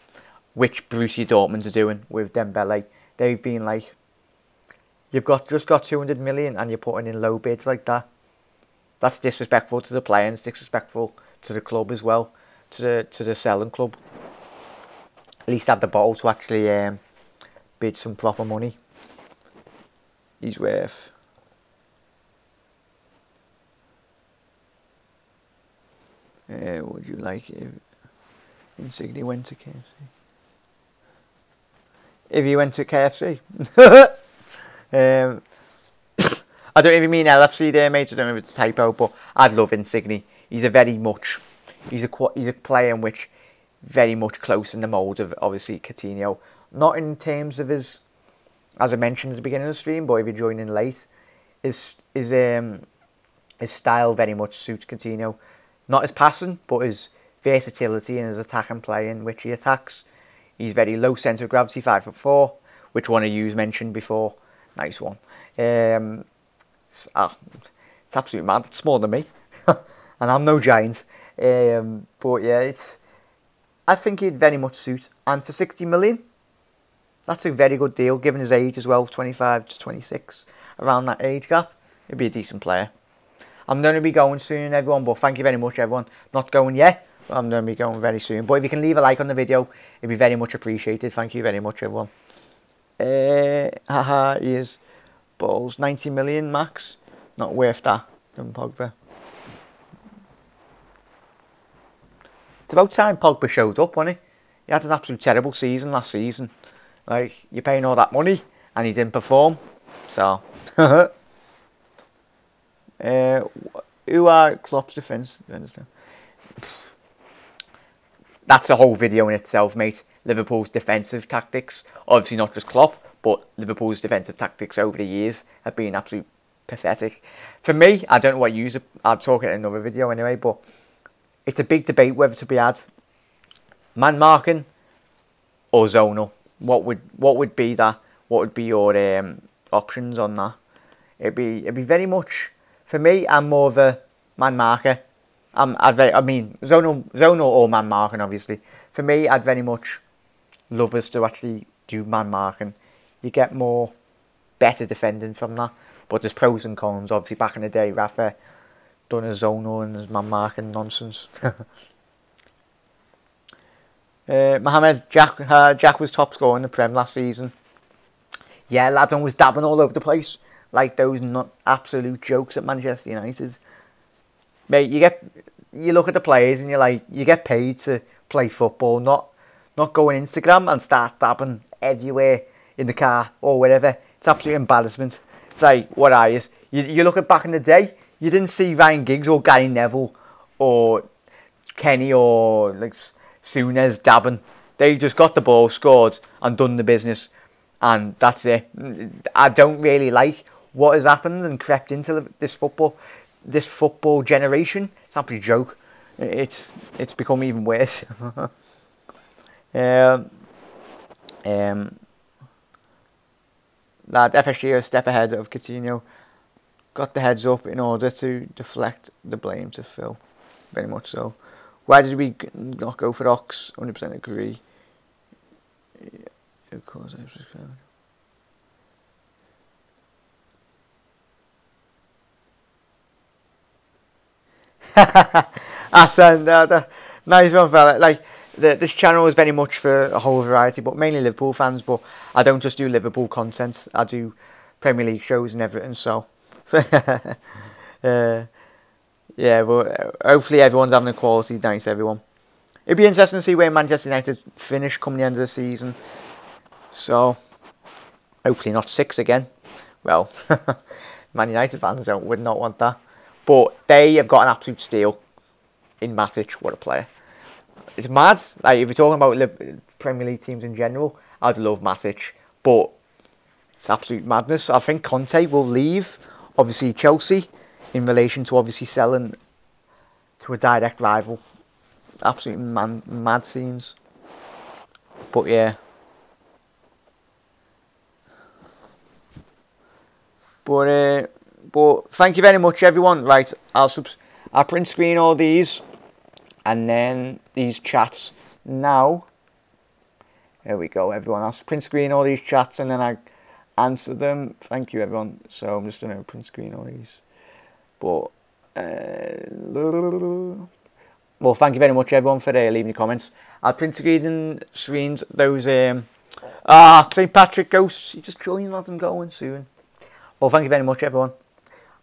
Which Borussia Dortmund are doing with Dembele. They've been like, you've just got 200 million and you're putting in low bids like that. That's disrespectful to the players, disrespectful to the club as well, to the selling club. At least have the bottle to actually bid some proper money. He's worth... would you like if Insigne went to KFC? If he went to KFC? I don't even mean LFC there, mate. I don't know if it's a typo, but I'd love Insigne. He's a player in which very much close in the mould of obviously Coutinho. Not in terms of his, as I mentioned at the beginning of the stream, but if you're joining late, his style very much suits Coutinho. Not his passing, but his versatility and his attacking play in which he attacks. He's very low centre of gravity, 5'4", which one of you mentioned before. Nice one. It's absolutely mad. It's smaller than me, and I'm no giant. But yeah, I think he'd very much suit. And for 60 million, that's a very good deal, given his age as well, 25 to 26, around that age gap. He'd be a decent player. I'm going to be going soon, everyone, but thank you very much, everyone. Not going yet, but I'm going to be going very soon. But if you can leave a like on the video, it'd be very much appreciated. Thank you very much, everyone. Here's balls. 90 million max. Not worth that, from Pogba. It's about time Pogba showed up, wasn't he? He had an absolute terrible season last season. Like, you're paying all that money, and he didn't perform. So... who are Klopp's defence? That's a whole video in itself, mate. Liverpool's defensive tactics. Obviously not just Klopp, but Liverpool's defensive tactics over the years have been absolutely pathetic. For me, I don't know what user. I'll talk in another video anyway, but it's a big debate whether to be had man marking or zonal. What would be that? What would be your options on that? It'd be very much. For me, I'm more of a man marker. I mean, zonal or man marking, obviously. For me, I'd very much love us to actually do man marking. You get more better defending from that. But there's pros and cons. Obviously, back in the day, Rafa done his zonal and his man marking nonsense. Mohamed, Jack was top scorer in the Prem last season. Yeah, Ladon was dabbing all over the place. Like those absolute jokes at Manchester United. Mate, you look at the players and you're like, you get paid to play football, not go on Instagram and start dabbing everywhere in the car or whatever. It's absolute embarrassment. It's like, what are you? You look at back in the day, you didn't see Ryan Giggs or Gary Neville or Kenny or like Souness dabbing. They just got the ball, scored and done the business. And that's it. I don't really like what has happened and crept into this football generation. It's not a joke. It's become even worse. Lad, FSG are a step ahead of Coutinho. Got the heads up in order to deflect the blame to Phil. Very much so. Why did we not go for Ox? 100% agree. Yeah, of course, I subscribed. Nice one, fella. Like this channel is very much for a whole variety, but mainly Liverpool fans. But I don't just do Liverpool content. I do Premier League shows and everything. So yeah, but hopefully everyone's having a quality night. Everyone. It'd be interesting to see where Manchester United finish come the end of the season. So hopefully not 6 again. Well, Man United fans would not want that. But they have got an absolute steal in Matic. What a player. It's mad. Like, if you're talking about Premier League teams in general, I'd love Matic. But it's absolute madness. I think Conte will leave, obviously, Chelsea, in relation to obviously selling to a direct rival. Absolute mad scenes. But yeah. But thank you very much, everyone. Right, I'll print screen all these, and then these chats now. There we go, everyone. I'll print screen all these chats, and then I answer them. Thank you, everyone. So I'm just going to print screen all these. But well, thank you very much, everyone, for leaving your comments. I'll print screen those Ah, St. Patrick Ghosts, you just joined as I'm going soon. Well, thank you very much, everyone.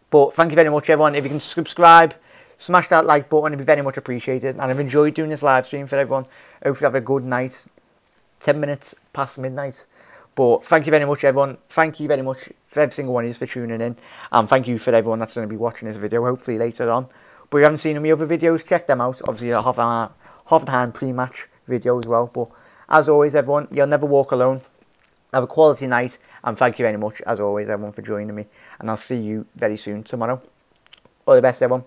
But thank you very much, everyone. If you can subscribe, smash that like button, it'd be very much appreciated. And I've enjoyed doing this live stream for everyone. Hopefully have a good night. 10 minutes past midnight. But thank you very much, everyone. Thank you very much for every single one of you for tuning in. And thank you for everyone that's going to be watching this video, hopefully later on. But if you haven't seen any other videos, check them out. Obviously, a half an hand pre-match video as well. But as always, everyone, you'll never walk alone. Have a quality night. And thank you very much, as always, everyone, for joining me. And I'll see you very soon tomorrow. All the best, everyone.